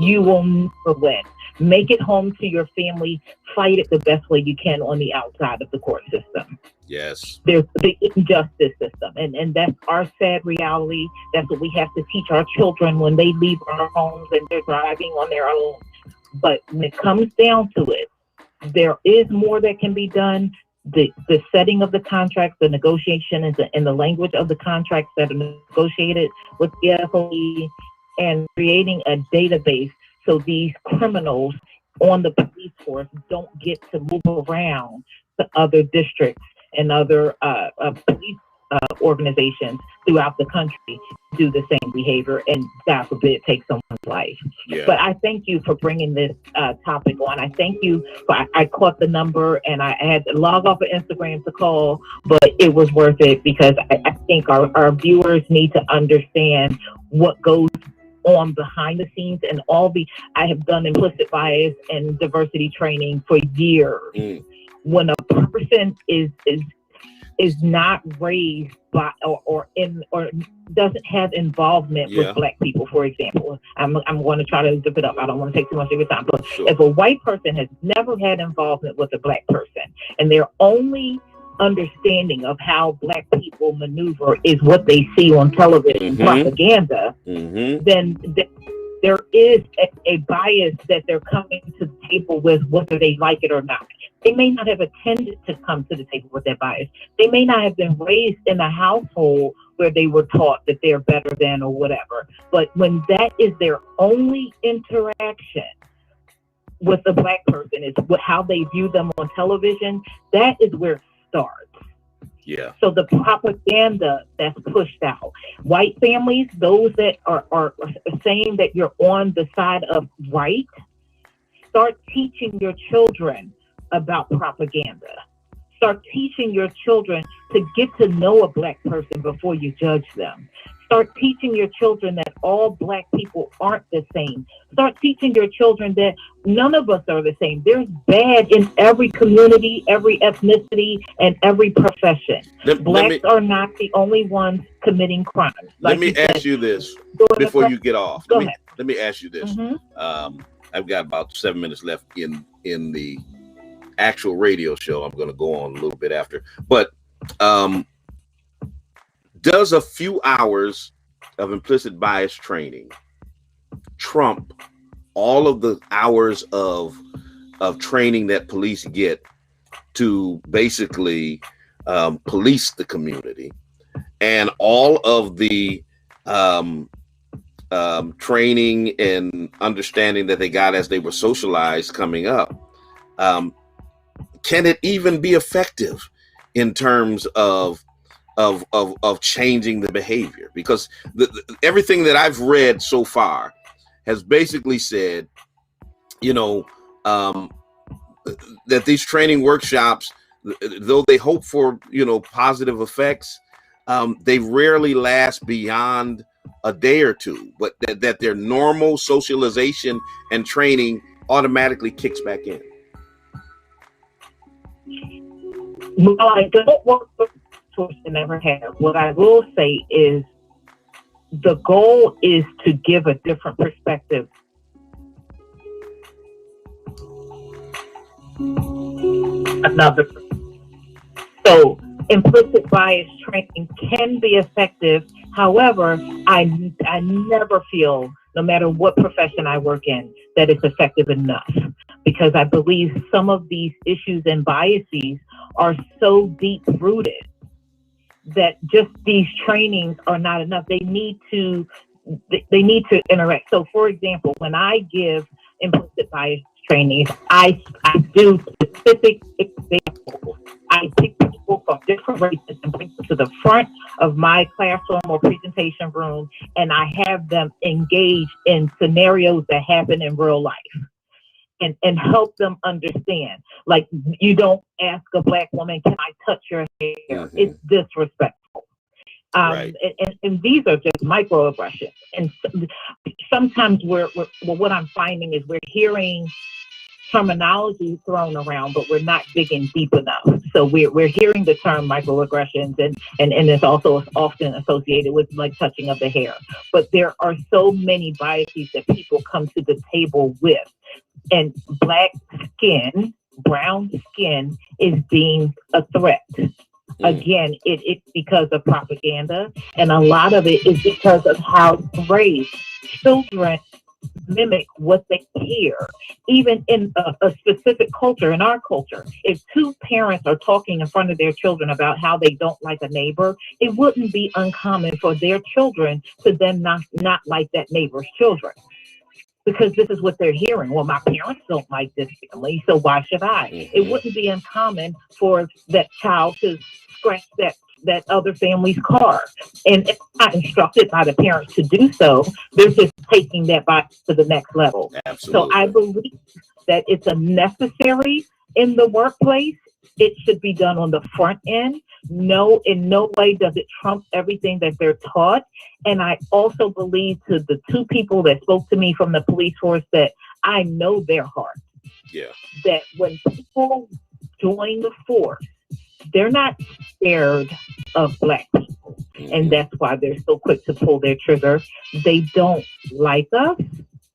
You will never win. Make it home to your family. Fight it the best way you can on the outside of the court system. There's the injustice system, and that's our sad reality. That's what we have to teach our children when they leave our homes and they're driving on their own. But when it comes down to it, there is more that can be done. The setting of the contracts, the negotiation, and the language of the contracts that are negotiated with the FOE, and creating a database so these criminals on the police force don't get to move around to other districts and other police organizations throughout the country do the same behavior, and God forbid take someone's life. Yeah. But I thank you for bringing this topic on. I thank you for, I caught the number and I had to log off of Instagram to call, but it was worth it because I think our viewers need to understand what goes on behind the scenes, and I have done implicit bias and diversity training for years. When a person is not raised by or doesn't have involvement with Black people, for example, I'm going to try to zip it up. I don't want to take too much of your time, but if a white person has never had involvement with a Black person and their only understanding of how Black people maneuver is what they see on television propaganda, then there is a bias that they're coming to the table with, whether they like it or not. They may not have intended to come to the table with that bias. They may not have been raised in a household where they were taught that they're better than or whatever. But when that is their only interaction with a Black person, is how they view them on television, that is where it starts. Yeah. So the propaganda that's pushed out, white families, those that are saying that you're on the side of right, start teaching your children about propaganda. Start teaching your children to get to know a Black person before you judge them. Start teaching your children that all Black people aren't the same. Start teaching your children that none of us are the same. There's bad in every community, every ethnicity, and every profession. Blacks are not the only ones committing crimes. Let me ask you this before you get off. Let me ask you this. I've got about 7 minutes left in the actual radio show. I'm going to go on a little bit after. But does a few hours of implicit bias training trump all of the hours of training that police get to basically police the community, and all of the training and understanding that they got as they were socialized coming up? Can it even be effective in terms of changing the behavior? Because everything that I've read so far has basically said, that these training workshops, though they hope for, positive effects, they rarely last beyond a day or two, but that their normal socialization and training automatically kicks back in. Well, I don't work for source and never have. What I will say is the goal is to give a different perspective. So implicit bias training can be effective. However, I never feel, no matter what profession I work in, that it's effective enough, because I believe some of these issues and biases are so deep rooted that just these trainings are not enough. They need to interact. So, for example, when I give implicit bias trainings, I do specific examples. I pick people from different races and bring them to the front of my classroom or presentation room, and I have them engage in scenarios that happen in real life. And help them understand. Like, you don't ask a Black woman, "Can I touch your hair?" Mm-hmm. It's disrespectful. Right. And these are just microaggressions. And sometimes what I'm finding is we're hearing terminology thrown around, but we're not digging deep enough. So we're hearing the term microaggressions, and it's also often associated with like touching of the hair. But there are so many biases that people come to the table with. And Black skin, brown skin is deemed a threat. Again, it's because of propaganda, and a lot of it is because of how it's raised. Children mimic what they hear, even in a specific culture. In our culture, if two parents are talking in front of their children about how they don't like a neighbor, it wouldn't be uncommon for their children to then not like that neighbor's children, because this is what they're hearing. Well, my parents don't like this family, so why should I? Mm-hmm. It wouldn't be uncommon for that child to scratch that other family's car. And it's not instructed by the parents to do so. They're just taking that to the next level. Absolutely. So I believe that it's a necessary in the workplace. It should be done on the front end. No, in no way does it trump everything that they're taught. And I also believe, to the two people that spoke to me from the police force, that I know their heart. Yeah. That when people join the force, they're not scared of Black people. And that's why they're so quick to pull their trigger. They don't like us,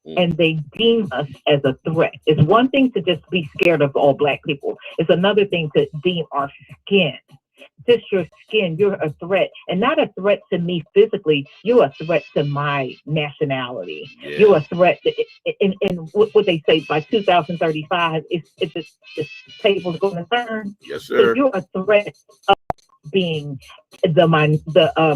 and they deem us as a threat. It's one thing to just be scared of all Black people. It's another thing to deem our skin. Just your skin, you're a threat. And not a threat to me physically, you're a threat to my nationality. Yeah. You're a threat to, in what they say, by 2035, the table's going to turn. Yes, sir. So you're a threat of being the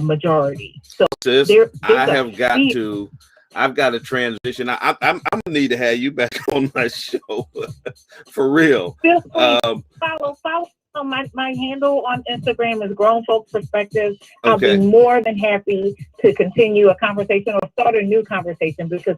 majority. So sis, I've got to transition. I'm gonna need to have you back on my show for real. Follow my handle on Instagram is Grown Folks Perspective. I'll be more than happy to continue a conversation or start a new conversation, because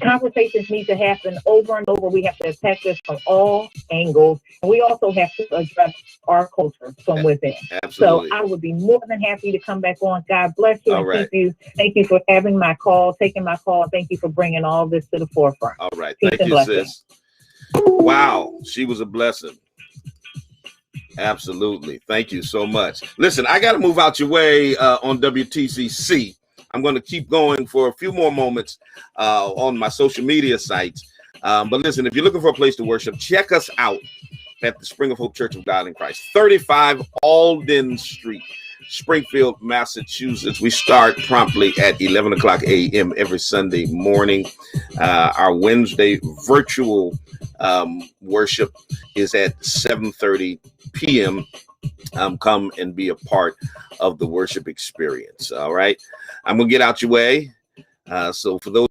conversations need to happen over and over. We have to attack this from all angles, and we also have to address our culture from within. Absolutely. So I would be more than happy to come back on. God bless you. All and right. Thank you for having my call, taking my call. Thank you for bringing all this to the forefront. All right. Peace Thank you, blessing. sis. Wow. She was a blessing. Absolutely. Thank you so much. Listen, I got to move out your way on WTCC. I'm going to keep going for a few more moments on my social media sites. But listen, if you're looking for a place to worship, check us out at the Spring of Hope Church of God in Christ, 35 Alden Street, Springfield, Massachusetts. We start promptly at 11 o'clock a.m. every Sunday morning. Our Wednesday virtual worship is at 7:30 p.m. Come and be a part of the worship experience. All right. I'm going to get out your way. So for those.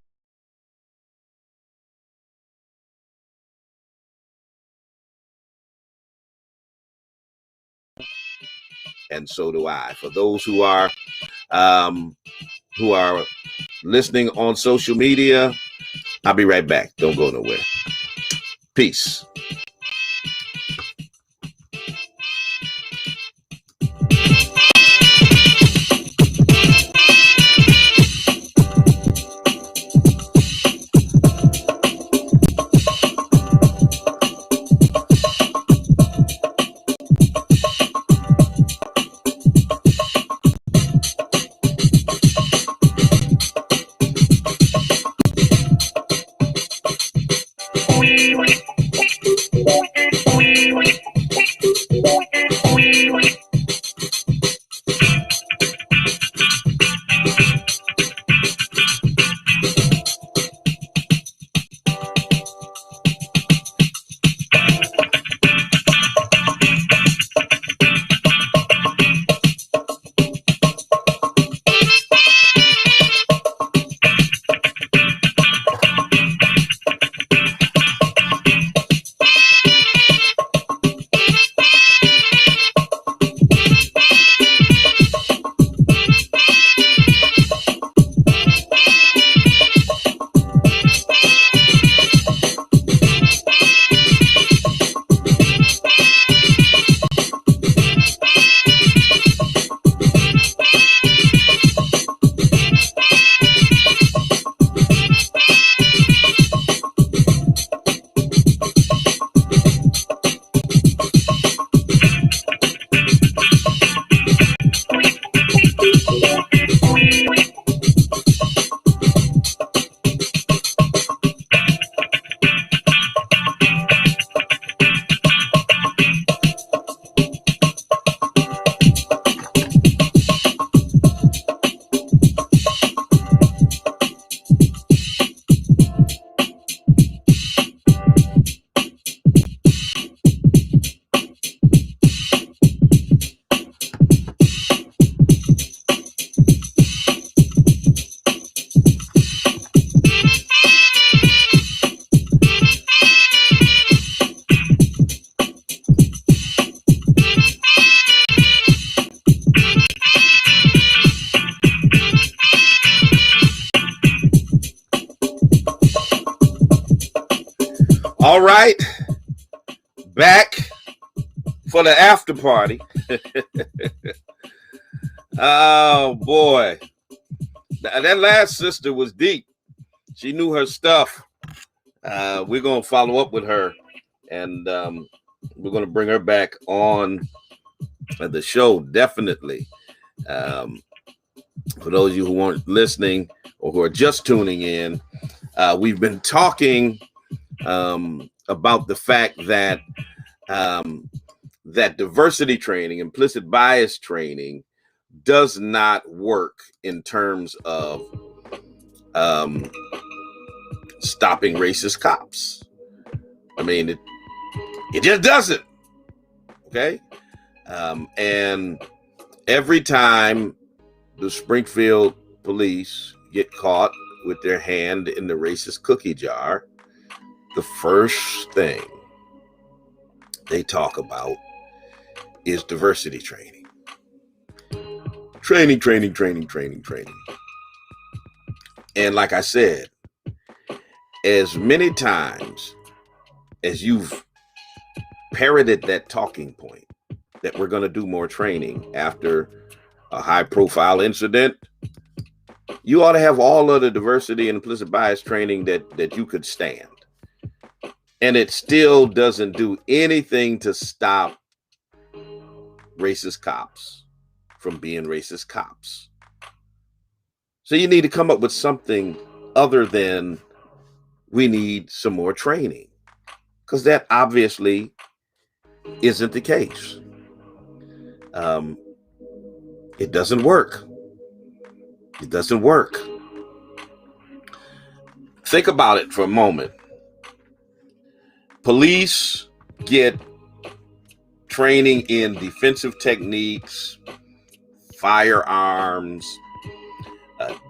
And so do I. For those who are listening on social media, I'll be right back. Don't go nowhere. Peace. back for the after party. Oh boy, that last sister was deep. She knew her stuff. We're gonna follow up with her, and we're gonna bring her back on the show definitely. For those of you who weren't listening or who are just tuning in, we've been talking about the fact that that diversity training, implicit bias training, does not work in terms of stopping racist cops. I mean, it just doesn't. Okay, and every time the Springfield police get caught with their hand in the racist cookie jar, the first thing they talk about is diversity training. Training. And like I said, as many times as you've parroted that talking point that we're going to do more training after a high profile incident, you ought to have all of the diversity and implicit bias training that you could stand. And it still doesn't do anything to stop racist cops from being racist cops. So you need to come up with something other than we need some more training, because that obviously isn't the case. It doesn't work. It doesn't work. Think about it for a moment. Police get training in defensive techniques, firearms,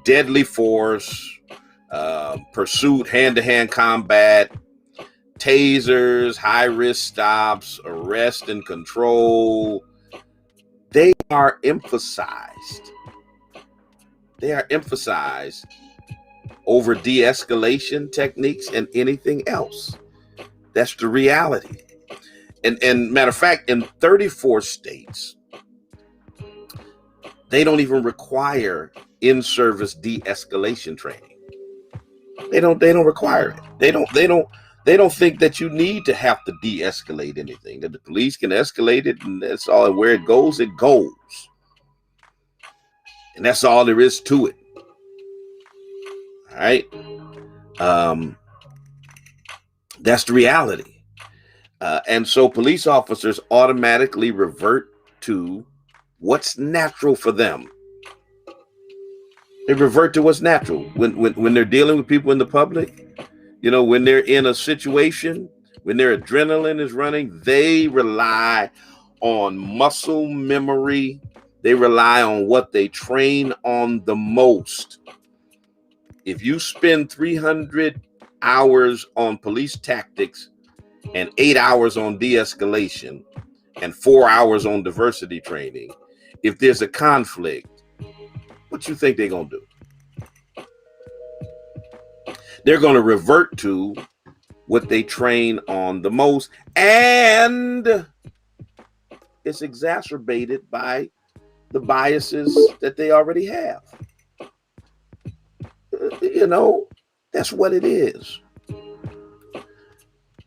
deadly force, pursuit, hand-to-hand combat, tasers, high-risk stops, arrest and control. They are emphasized. They are emphasized over de-escalation techniques and anything else. That's the reality. And matter of fact, in 34 states, they don't even require in-service de-escalation training. They don't require it. They don't think that you need to have to de-escalate anything, that the police can escalate it, and that's all. And where it goes. And that's all there is to it. All right. That's the reality. And so police officers automatically revert to what's natural for them. They revert to what's natural when they're dealing with people in the public. You know, when they're in a situation, when their adrenaline is running, they rely on muscle memory. They rely on what they train on the most. If you spend 300 hours on police tactics and 8 hours on de-escalation and 4 hours on diversity training, if there's a conflict, what you think they're going to do? They're going to revert to what they train on the most, and it's exacerbated by the biases that they already have. You know, that's what it is.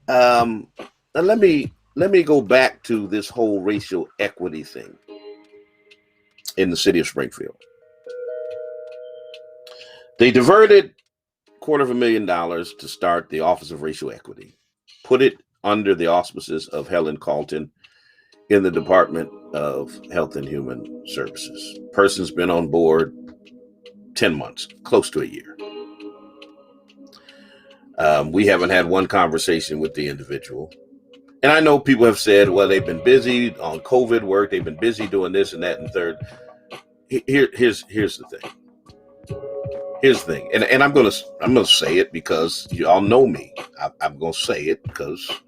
And let me go back to this whole racial equity thing in the city of Springfield. They diverted $250,000 to start the Office of Racial Equity, put it under the auspices of Helen Carlton in the Department of Health and Human Services. Person's been on board 10 months, close to a year. We haven't had one conversation with the individual. And I know people have said, well, they've been busy on COVID work. They've been busy doing this and that and third. Here's the thing. Here's the thing. And I'm gonna say it because you all know me. I'm gonna say it because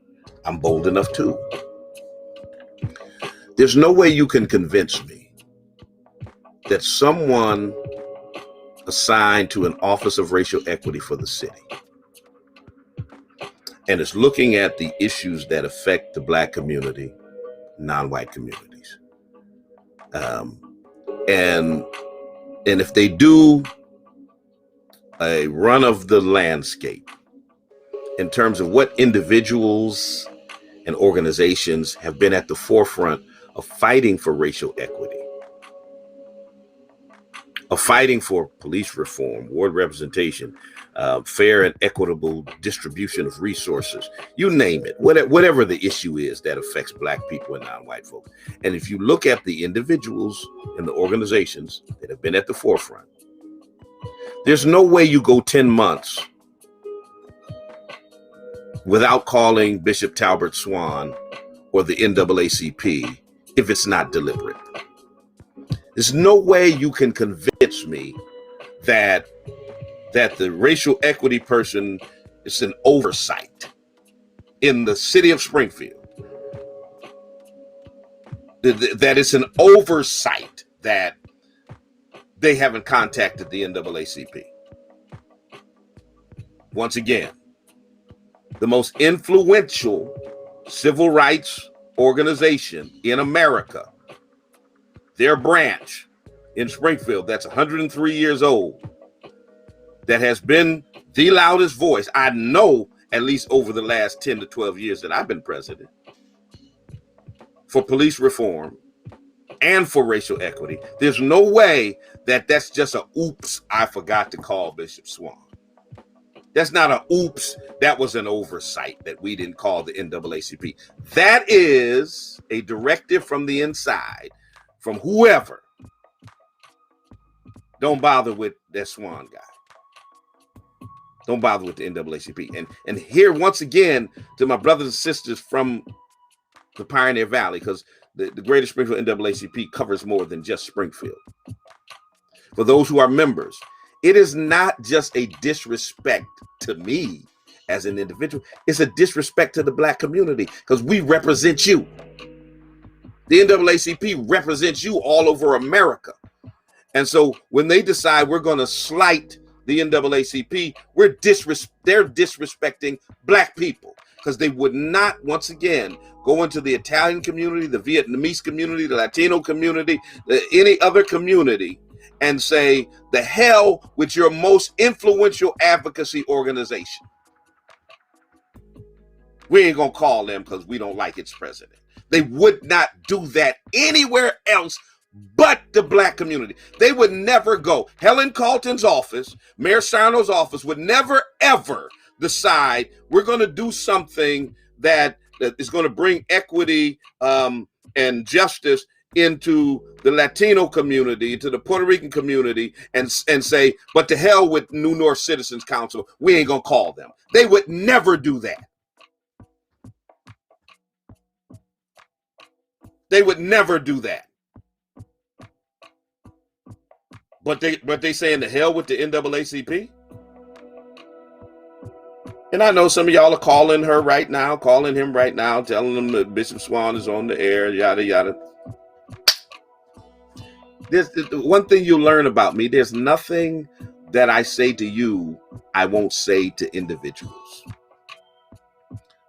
I'm bold enough to. There's no way you can convince me that someone assigned to an Office of Racial Equity for the city and it's looking at the issues that affect the Black community, non-white communities. And if they do a run of the landscape in terms of what individuals and organizations have been at the forefront of fighting for racial equity, of fighting for police reform, ward representation, fair and equitable distribution of resources, you name it, whatever the issue is that affects Black people and non-white folks. And if you look at the individuals and the organizations that have been at the forefront, there's no way you go 10 months without calling Bishop Talbert Swan or the NAACP if it's not deliberate. There's no way you can convince me that the racial equity person is an oversight in the city of Springfield. That it's an oversight that they haven't contacted the NAACP. Once again, the most influential civil rights organization in America, their branch in Springfield that's 103 years old, that has been the loudest voice, I know, at least over the last 10 to 12 years that I've been president, for police reform and for racial equity. There's no way that that's just a oops, I forgot to call Bishop Swan. That's not a oops, that was an oversight that we didn't call the NAACP. That is a directive from the inside, from whoever. Don't bother with that Swan guy. Don't bother with the NAACP. And here, once again, to my brothers and sisters from the Pioneer Valley, because the Greater Springfield NAACP covers more than just Springfield. For those who are members, it is not just a disrespect to me as an individual. It's a disrespect to the Black community because we represent you. The NAACP represents you all over America. And so when they decide we're going to slight the NAACP, they're disrespecting Black people because they would not, once again, go into the Italian community, the Vietnamese community, the Latino community, any other community, and say, the hell with your most influential advocacy organization. We ain't going to call them because we don't like its president. They would not do that anywhere else but the Black community. They would never go. Helen Calton's office, Mayor Sarno's office would never, ever decide we're going to do something that is going to bring equity and justice into the Latino community, to the Puerto Rican community, and say, but to hell with New North Citizens Council, we ain't going to call them. They would never do that. They would never do that. But they saying the hell with the NAACP? And I know some of y'all are calling him right now, telling them that Bishop Swan is on the air, yada, yada. There's one thing you'll learn about me. There's nothing that I say to you I won't say to individuals.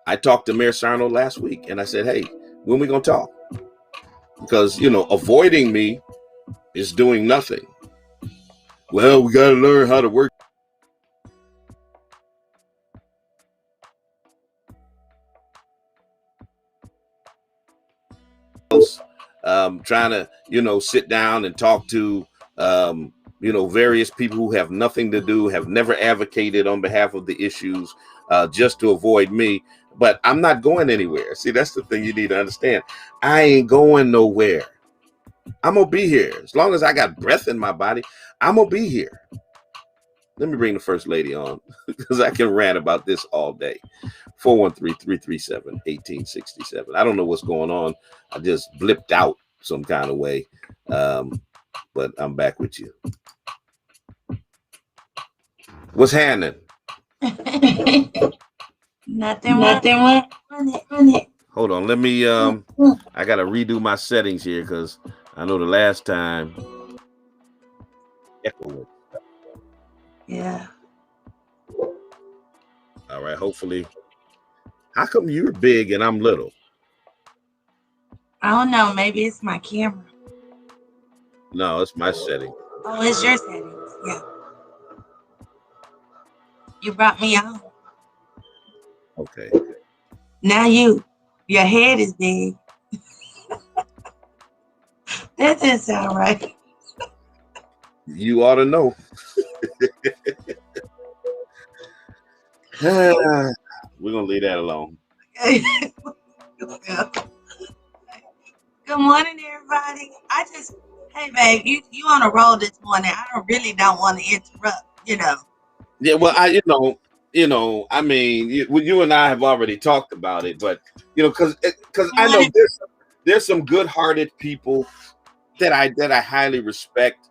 I talked to Mayor Sarno last week, and I said, hey, when we going to talk? Because, avoiding me is doing nothing. Well, we got to learn how to work. Trying to, sit down and talk to, various people who have nothing to do, have never advocated on behalf of the issues, just to avoid me. But I'm not going anywhere. See, that's the thing you need to understand. I ain't going nowhere. I'm going to be here. As long as I got breath in my body, I'm going to be here. Let me bring the First Lady on because I can rant about this all day. 413-337-1867. I don't know what's going on. I just blipped out some kind of way. But I'm back with you. What's happening? Nothing. Hold on. Let me, I got to redo my settings here because I know the last time. Yeah. All right. Hopefully How come you're big and I'm little? I don't know. Maybe it's my camera. No, it's my setting. Oh, it's your settings. Yeah. You brought me on. Okay. Now your head is big. That didn't sound right. You ought to know. We're gonna leave that alone. Good morning, everybody. Hey, babe, you on a roll this morning. I really don't want to interrupt. Yeah, well, I mean, you and I have already talked about it, but because I know there's some good-hearted people that I highly respect,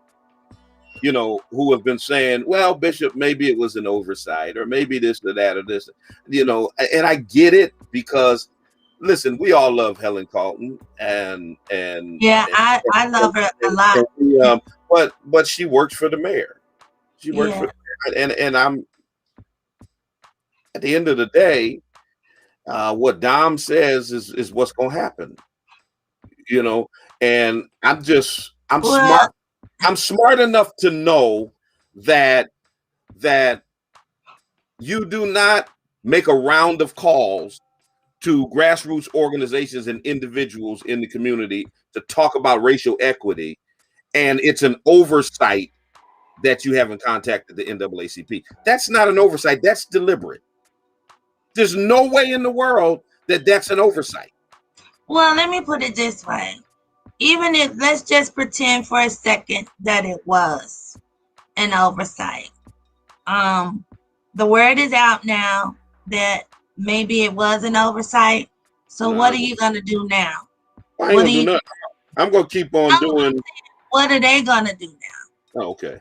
who have been saying, well, Bishop, maybe it was an oversight, or maybe this or that or this, and I get it, because listen, we all love Helen Carlton, and I love her a lot. But she works for the mayor. She works for the mayor, and I'm, at the end of the day, what Dom says is what's gonna happen. And I'm smart. I'm smart enough to know that you do not make a round of calls to grassroots organizations and individuals in the community to talk about racial equity, and it's an oversight that you haven't contacted the NAACP. That's not an oversight. That's deliberate. There's no way in the world that that's an oversight. Well, let me put it this way. Even if, let's just pretend for a second that it was an oversight. The word is out now that maybe it was an oversight. So what are you going to do now? I ain't gonna do nothing. I'm going to keep on doing. What are they going to do now? Oh, okay.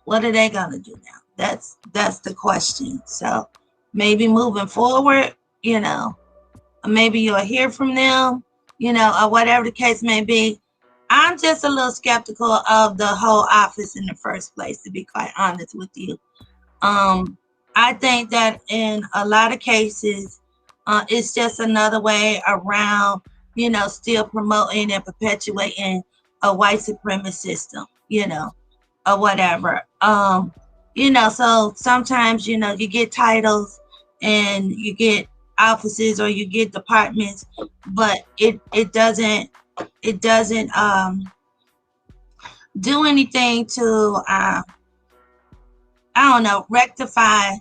What are they going to do now? That's the question. So maybe moving forward, maybe you'll hear from them, or whatever the case may be. I'm just a little skeptical of the whole office in the first place, to be quite honest with you. I think that in a lot of cases, it's just another way around, still promoting and perpetuating a white supremacist system, or whatever. So sometimes, you get titles and you get offices or you get departments, but it doesn't do anything to rectify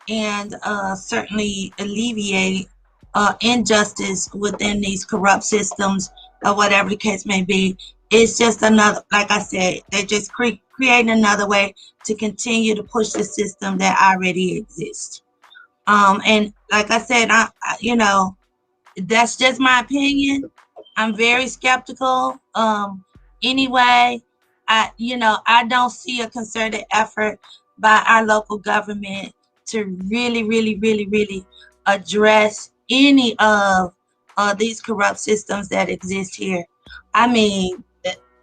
and certainly alleviate injustice within these corrupt systems, or whatever the case may be. It's just another, like I said, they're just creating another way to continue to push the system that already exists. And like I said, that's just my opinion. I'm very skeptical. Anyway, I don't see a concerted effort by our local government to really, really, really, really address any of these corrupt systems that exist here. I mean,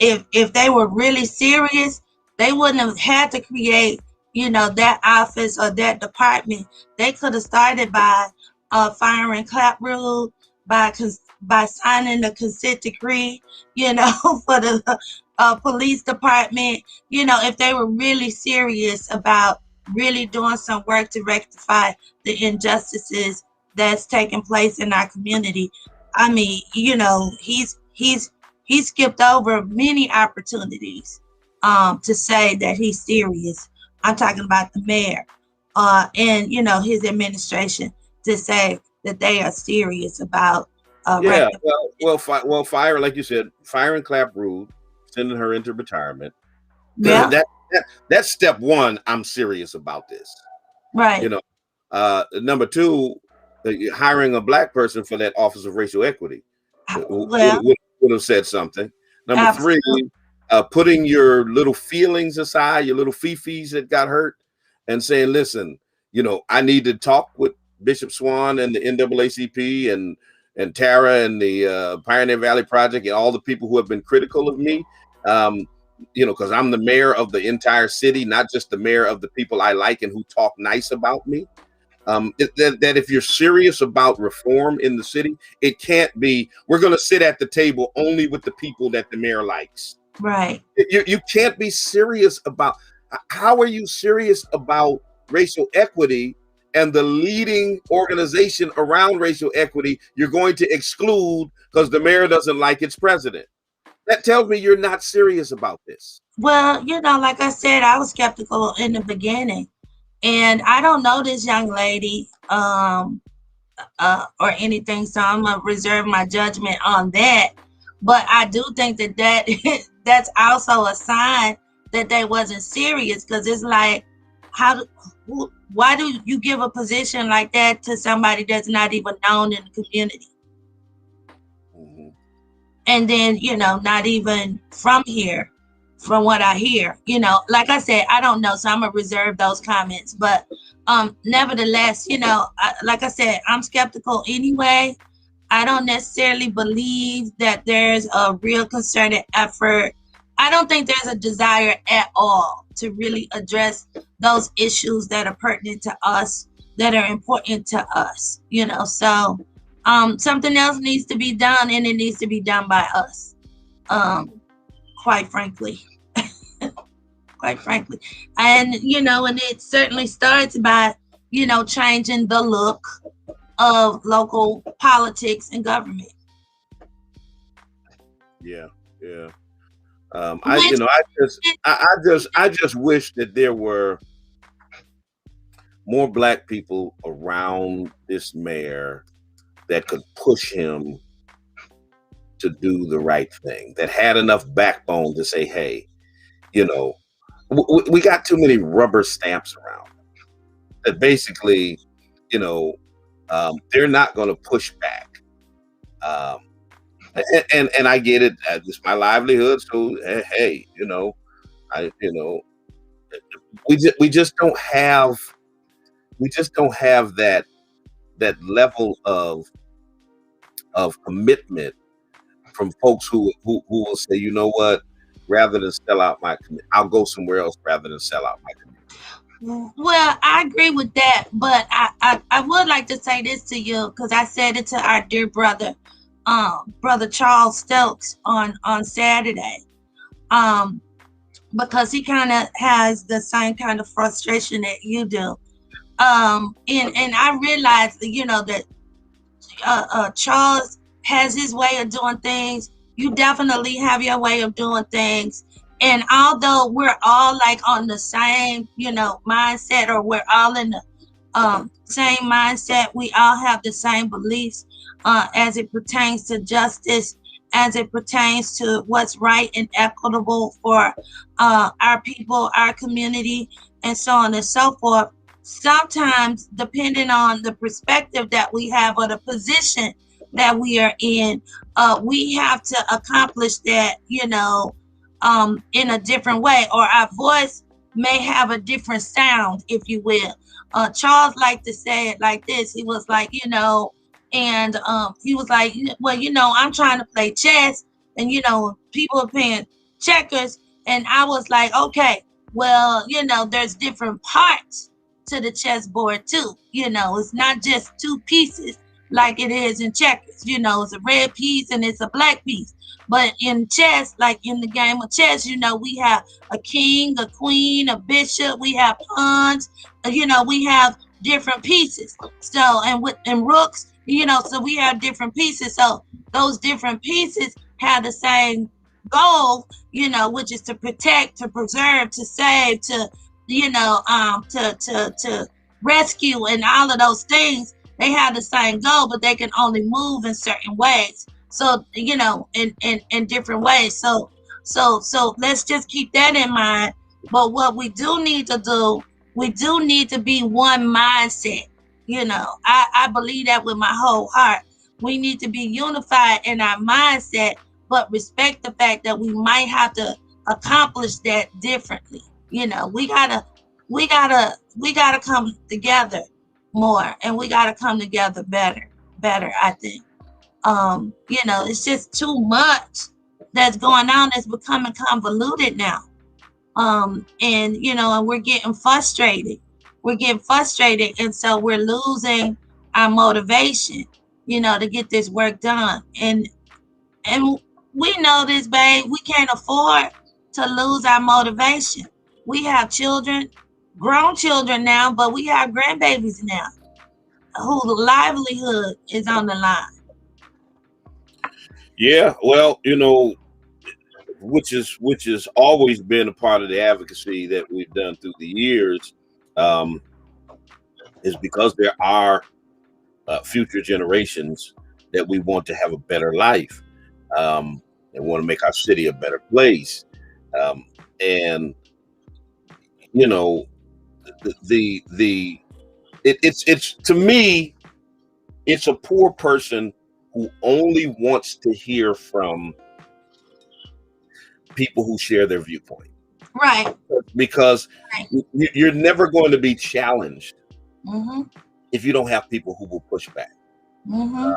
if they were really serious, they wouldn't have had to create, that office or that department. They could have started by firing Clapperud, by signing the consent decree, for the police department. If they were really serious about really doing some work to rectify the injustices that's taking place in our community. I mean, he's skipped over many opportunities to say that he's serious. I'm talking about the mayor and his administration, to say that they are serious about fire, like you said, firing Clapperud, sending her into retirement. Yeah. That's step one. I'm serious about this. Right. Number two, hiring a black person for that office of racial equity would have said something. Number three, putting your little feelings aside, your little fifis that got hurt, and saying, listen, I need to talk with Bishop Swan and the NAACP and Tara and the Pioneer Valley Project and all the people who have been critical of me, because I'm the mayor of the entire city, not just the mayor of the people I like and who talk nice about me. That if you're serious about reform in the city, it can't be, we're going to sit at the table only with the people that the mayor likes. Right. You can't be serious about, how are you serious about racial equity and the leading organization around racial equity you're going to exclude because the mayor doesn't like its president? That tells me you're not serious about this. Well, like I said, I was skeptical in the beginning, and I don't know this young lady or anything, so I'm gonna reserve my judgment on that. But I do think that that's also a sign that they wasn't serious, because it's like, why do you give a position like that to somebody that's not even known in the community? Mm-hmm. And then, not even from here, from what I hear, like I said, I don't know, so I'm gonna reserve those comments. But nevertheless, like I said, I'm skeptical anyway. I don't necessarily believe that there's a real concerted effort. I don't think there's a desire at all to really address those issues that are pertinent to us, that are important to us, so something else needs to be done, and it needs to be done by us, quite frankly. And and it certainly starts by changing the look of local politics and government. Yeah. I just wish that there were more Black people around this mayor that could push him to do the right thing, that had enough backbone to say, hey, we got too many rubber stamps around that basically, they're not going to push back. And I get it. It's my livelihood. So, hey, we just don't have that level of commitment from folks who will say, you know what, rather than sell out I'll go somewhere else rather than sell out my community. Well, I agree with that, but I would like to say this to you, because I said it to our dear brother, Brother Charles Stokes on Saturday, because he kind of has the same kind of frustration that you do, and I realized that Charles has his way of doing things. You definitely have your way of doing things. And although we're all like on the same, mindset, or we're all in the same mindset, we all have the same beliefs as it pertains to justice, as it pertains to what's right and equitable for our people, our community, and so on and so forth. Sometimes, depending on the perspective that we have or the position that we are in, we have to accomplish that, in a different way, or our voice may have a different sound, if you will. Charles liked to say it like this. He was like, and he was like, well, I'm trying to play chess, and people are playing checkers, and I was like, okay, well, there's different parts to the chessboard too. It's not just two pieces like it is in checkers. It's a red piece and it's a black piece. But in chess, like in the game of chess, we have a king, a queen, a bishop, we have pawns, we have different pieces. So, and rooks, so we have different pieces. So those different pieces have the same goal, which is to protect, to preserve, to save, to to rescue, and all of those things. They have the same goal, but they can only move in certain ways. So, in different ways. So let's just keep that in mind. But what we do need to do, we do need to be one mindset. I believe that with my whole heart. We need to be unified in our mindset, but respect the fact that we might have to accomplish that differently. We gotta come together more, and we gotta come together better, I think. It's just too much that's going on. It's becoming convoluted now. And we're getting frustrated. we're getting frustrated, and so we're losing our motivation, to get this work done. And we know this, babe. We can't afford to lose our motivation. We have children, grown children now, but we have grandbabies now whose livelihood is on the line. Yeah, well, which is always been a part of the advocacy that we've done through the years, is because there are future generations that we want to have a better life, and want to make our city a better place, and it's to me, it's a poor person who only wants to hear from people who share their viewpoint. Right. Because you're never going to be challenged if you don't have people who will push back, who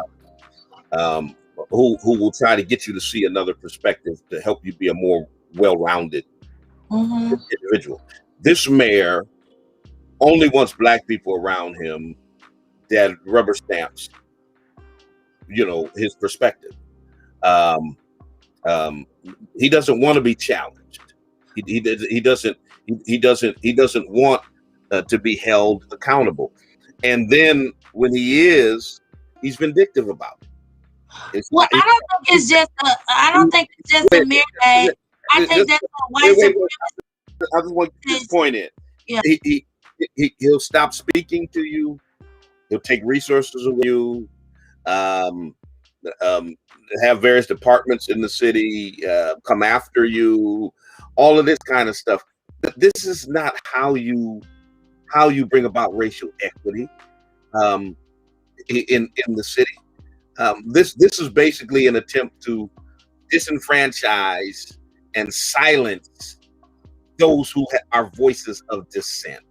will try to get you to see another perspective to help you be a more well-rounded individual. This mayor only wants Black people around him that rubber stamps, his perspective. He doesn't want to be challenged. He doesn't want to be held accountable. And then when he is, he's vindictive about it. Well, I don't think it's just a mere day. I think that's a white supremacy. I just want this point in. Yeah. He'll stop speaking to you. He'll take resources from you. Have various departments in the city come after you. All of this kind of stuff. But this is not how you bring about racial equity in the city. This is basically an attempt to disenfranchise and silence those who are voices of dissent.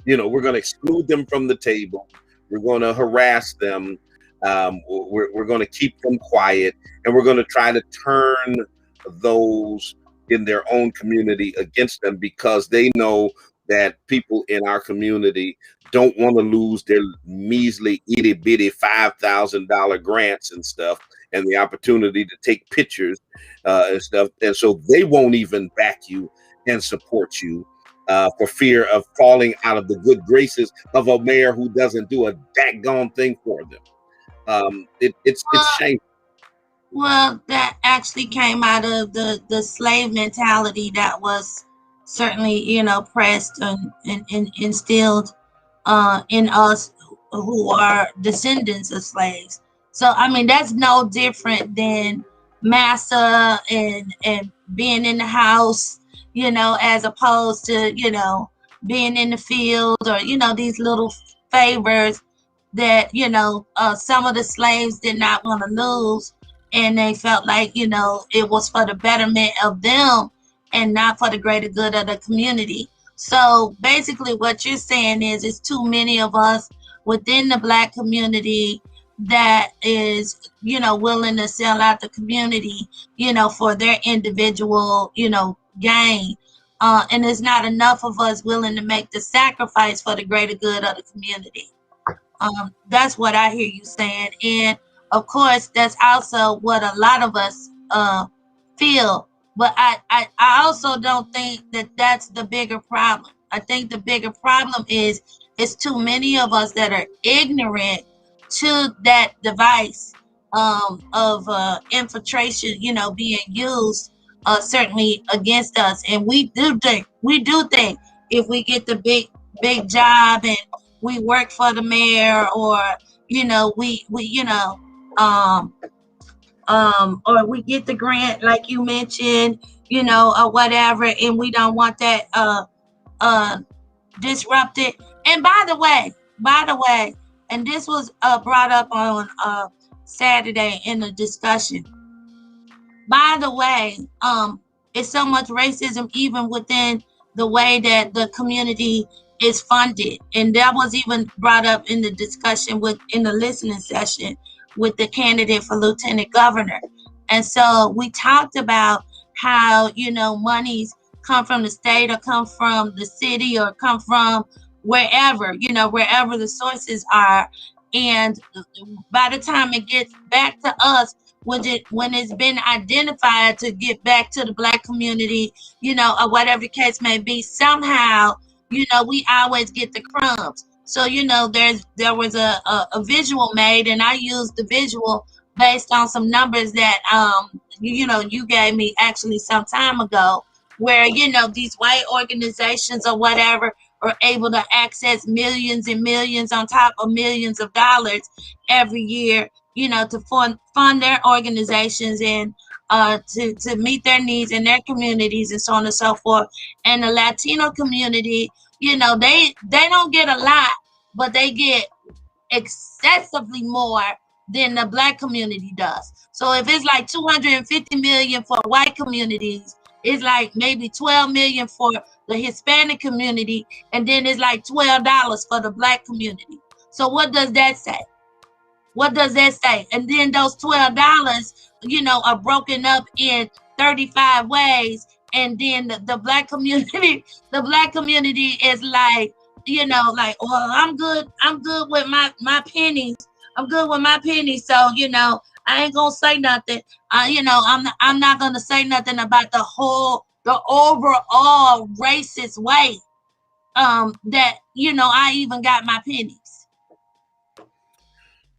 We're going to exclude them from the table. We're going to harass them. We're going to keep them quiet, and we're going to try to turn those in their own community against them, because they know that people in our community don't want to lose their measly itty bitty $5,000 grants and stuff, and the opportunity to take pictures and stuff. And so they won't even back you and support you for fear of falling out of the good graces of a mayor who doesn't do a daggone thing for them. It's shameful. Well, that actually came out of the slave mentality that was certainly, pressed and instilled in us who are descendants of slaves. So, I mean, that's no different than massa and being in the house, as opposed to, being in the field, or, these little favors that, some of the slaves did not want to lose. And they felt like, it was for the betterment of them and not for the greater good of the community. So basically what you're saying is it's too many of us within the Black community that is, willing to sell out the community, for their individual, gain. And there's not enough of us willing to make the sacrifice for the greater good of the community. That's what I hear you saying. And of course, that's also what a lot of us feel. But I also don't think that that's the bigger problem. I think the bigger problem is it's too many of us that are ignorant to that device of infiltration, being used certainly against us. And we do think if we get the big job and we work for the mayor, or or we get the grant like you mentioned, or whatever, and we don't want that disrupted. And by the way, and this was brought up on Saturday in the discussion. By the way, it's so much racism even within the way that the community is funded, and that was even brought up in the discussion in the listening session with the candidate for lieutenant governor. And so we talked about how, monies come from the state or come from the city or come from wherever, wherever the sources are. And by the time it gets back to us, when it's been identified to get back to the Black community, or whatever the case may be, somehow, we always get the crumbs. So, there was a visual made, and I used the visual based on some numbers that you gave me actually some time ago, where these white organizations or whatever are able to access millions and millions on top of millions of dollars every year, to fund their organizations and to meet their needs in their communities and so on and so forth. And the Latino community, they don't get a lot, but they get excessively more than the Black community does. So if it's like 250 million for white communities, it's like maybe 12 million for the Hispanic community, and then it's like $12 for the Black community. So what does that say? What does that say? And then those $12, are broken up in 35 ways. And then the Black community, is like, well, I'm good with my pennies. I'm good with my pennies. So, I ain't gonna say nothing. I'm not gonna say nothing about the overall racist way that, I even got my pennies.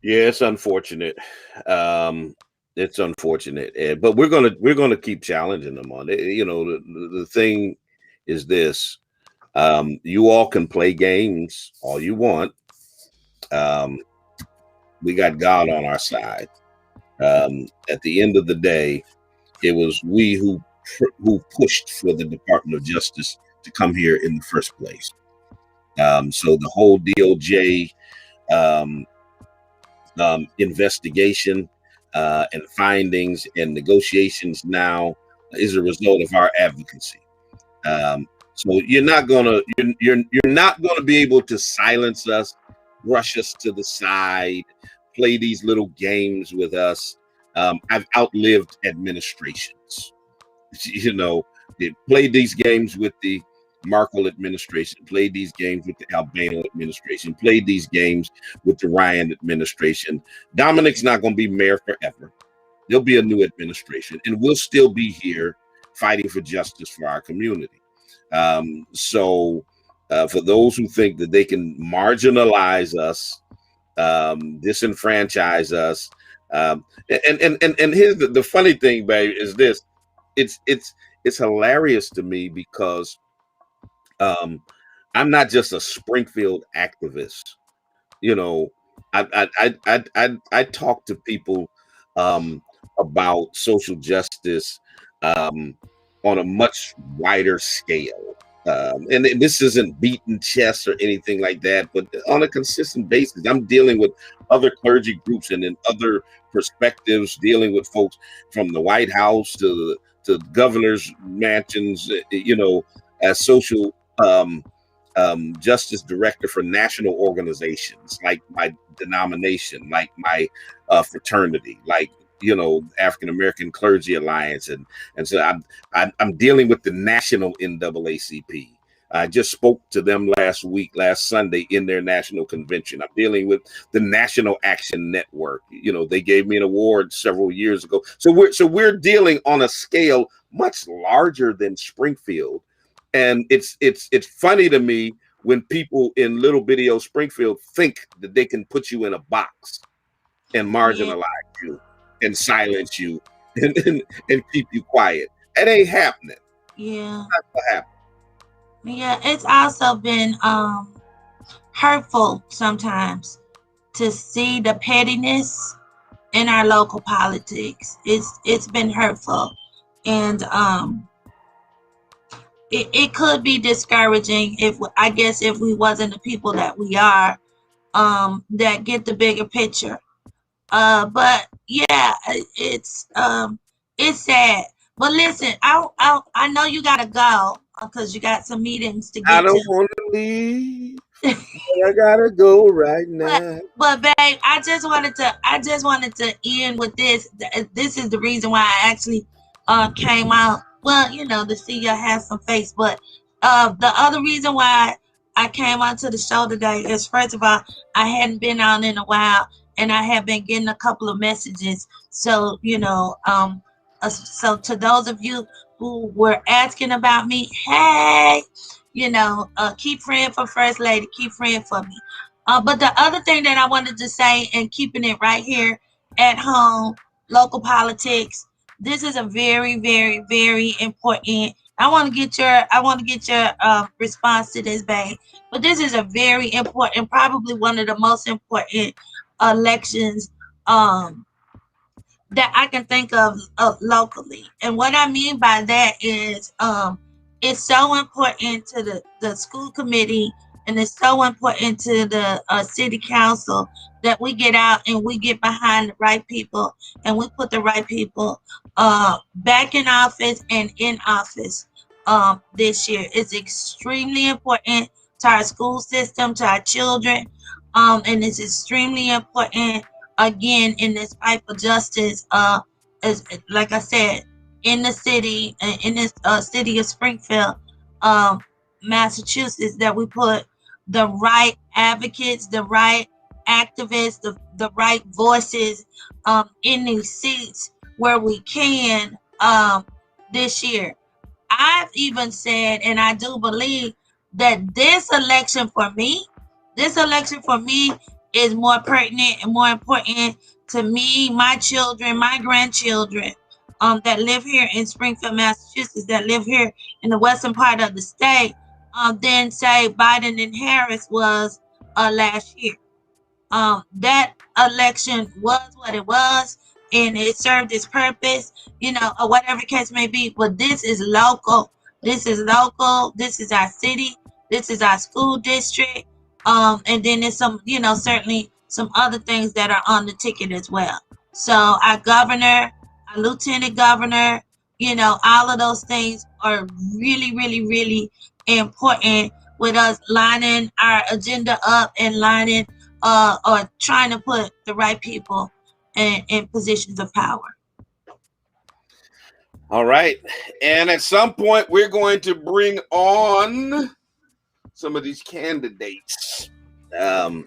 Yeah, it's unfortunate. It's unfortunate, but we're gonna keep challenging them on it. The thing is this: you all can play games all you want. We got God on our side. At the end of the day, it was we who pushed for the Department of Justice to come here in the first place. So the whole DOJ investigation and findings and negotiations now is a result of our advocacy. So you're not gonna be able to silence us, brush us to the side, play these little games with us. I've outlived administrations. They played these games with the Markle administration, played these games with the Albano administration, played these games with the Ryan administration. Dominic's not going to be mayor forever. There'll be a new administration, and we'll still be here fighting for justice for our community. So for those who think that they can marginalize us, disenfranchise us, and here's the funny thing, babe, is this: it's hilarious to me because I'm not just a Springfield activist. I talk to people about social justice on a much wider scale. And this isn't beating chest or anything like that, but on a consistent basis, I'm dealing with other clergy groups and in other perspectives, dealing with folks from the White House to governor's mansions, as social justice director for national organizations like my denomination, like my fraternity, like African American Clergy Alliance, and so I'm dealing with the national NAACP. I just spoke to them last Sunday in their national convention. I'm dealing with the National Action Network. They gave me an award several years ago. So we're dealing on a scale much larger than Springfield. And it's funny to me when people in little bitty old Springfield think that they can put you in a box and marginalize you and silence you and keep you quiet. It ain't happening. Yeah. It's not gonna happen. Yeah, it's also been hurtful sometimes to see the pettiness in our local politics. It's been hurtful, and it could be discouraging if we wasn't the people that we are, that get the bigger picture. But yeah, it's sad. But listen, I know you gotta go because you got some meetings to get to. I don't want to leave. I gotta go right now. But babe, I just wanted to end with this. This is the reason why I actually came out. Well, to see your handsome face. But the other reason why I came onto the show today is, first of all, I hadn't been on in a while, and I have been getting a couple of messages. So, so to those of you who were asking about me, hey, keep praying for First Lady, keep praying for me. But the other thing that I wanted to say, and keeping it right here at home, local politics, this is a very, very, very important. I want to get your response to this, babe. But this is a very important, probably one of the most important elections that I can think of locally. And what I mean by that is it's so important to the school committee, and it's so important to the city council that we get out and we get behind the right people, and we put the right people back in office and in office this year. It's extremely important to our school system, to our children, and it's extremely important, again, in this fight for justice, as like I said, in the city, in this city of Springfield, Massachusetts, that we put the right advocates, the right activists, the right voices in these seats where we can this year. I've even said, and I do believe, that this election for me is more pertinent and more important to me, my children, my grandchildren, that live here in Springfield, Massachusetts, that live here in the western part of the state, than say Biden and Harris was last year. That election was what it was, and it served its purpose, or whatever the case may be. But this is local. This is local. This is our city. This is our school district. And then there's some, certainly some other things that are on the ticket as well. So our governor, our lieutenant governor, all of those things are really, really, really important, with us lining our agenda up and lining or trying to put the right people in positions of power. All right. And at some point, we're going to bring on some of these candidates to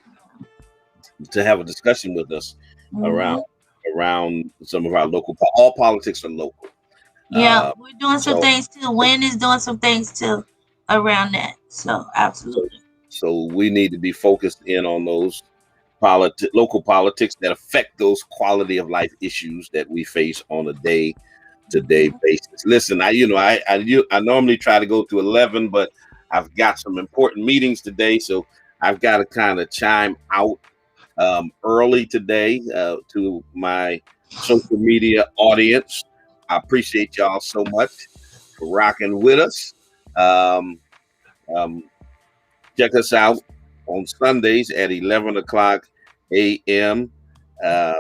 have a discussion with us around some of our local, all politics are local. Yeah, we're doing some things too. Wynn is doing some things too around that. So absolutely. So we need to be focused in on those local politics that affect those quality of life issues that we face on a day-to-day basis. Listen, I normally try to go to 11, but I've got some important meetings today, so I've got to kind of chime out early today to my social media audience. I appreciate y'all so much for rocking with us. Check us out on Sundays at 11 o'clock a.m. I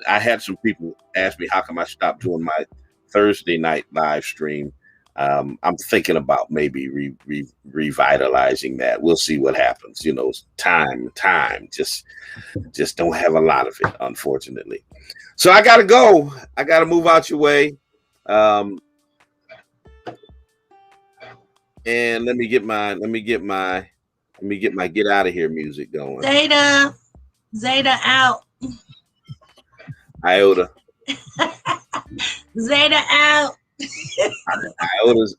had some people ask me how come I stopped doing my Thursday night live stream. I'm thinking about maybe revitalizing that. We'll see what happens. Time. Just don't have a lot of it, unfortunately. So I gotta go. I gotta move out your way. And let me get my get out of here music going. Zeta out. Iota. Zeta out.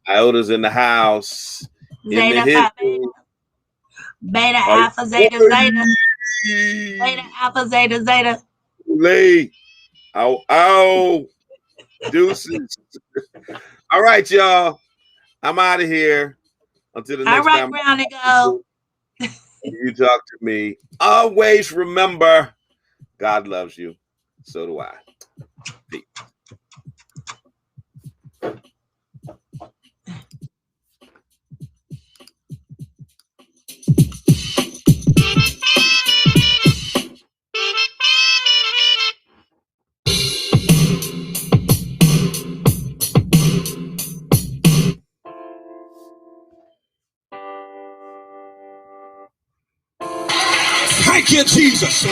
Iota's in the house. Zeta Beta Alpha Zeta Zeta. Beta Alpha Zeta Zeta. Late. Ow. Deuces. All right, y'all. I'm out of here. Until the next time. All right, Brownie, go. You talk to me. Always remember, God loves you. So do I. Peace. Thank you, Jesus.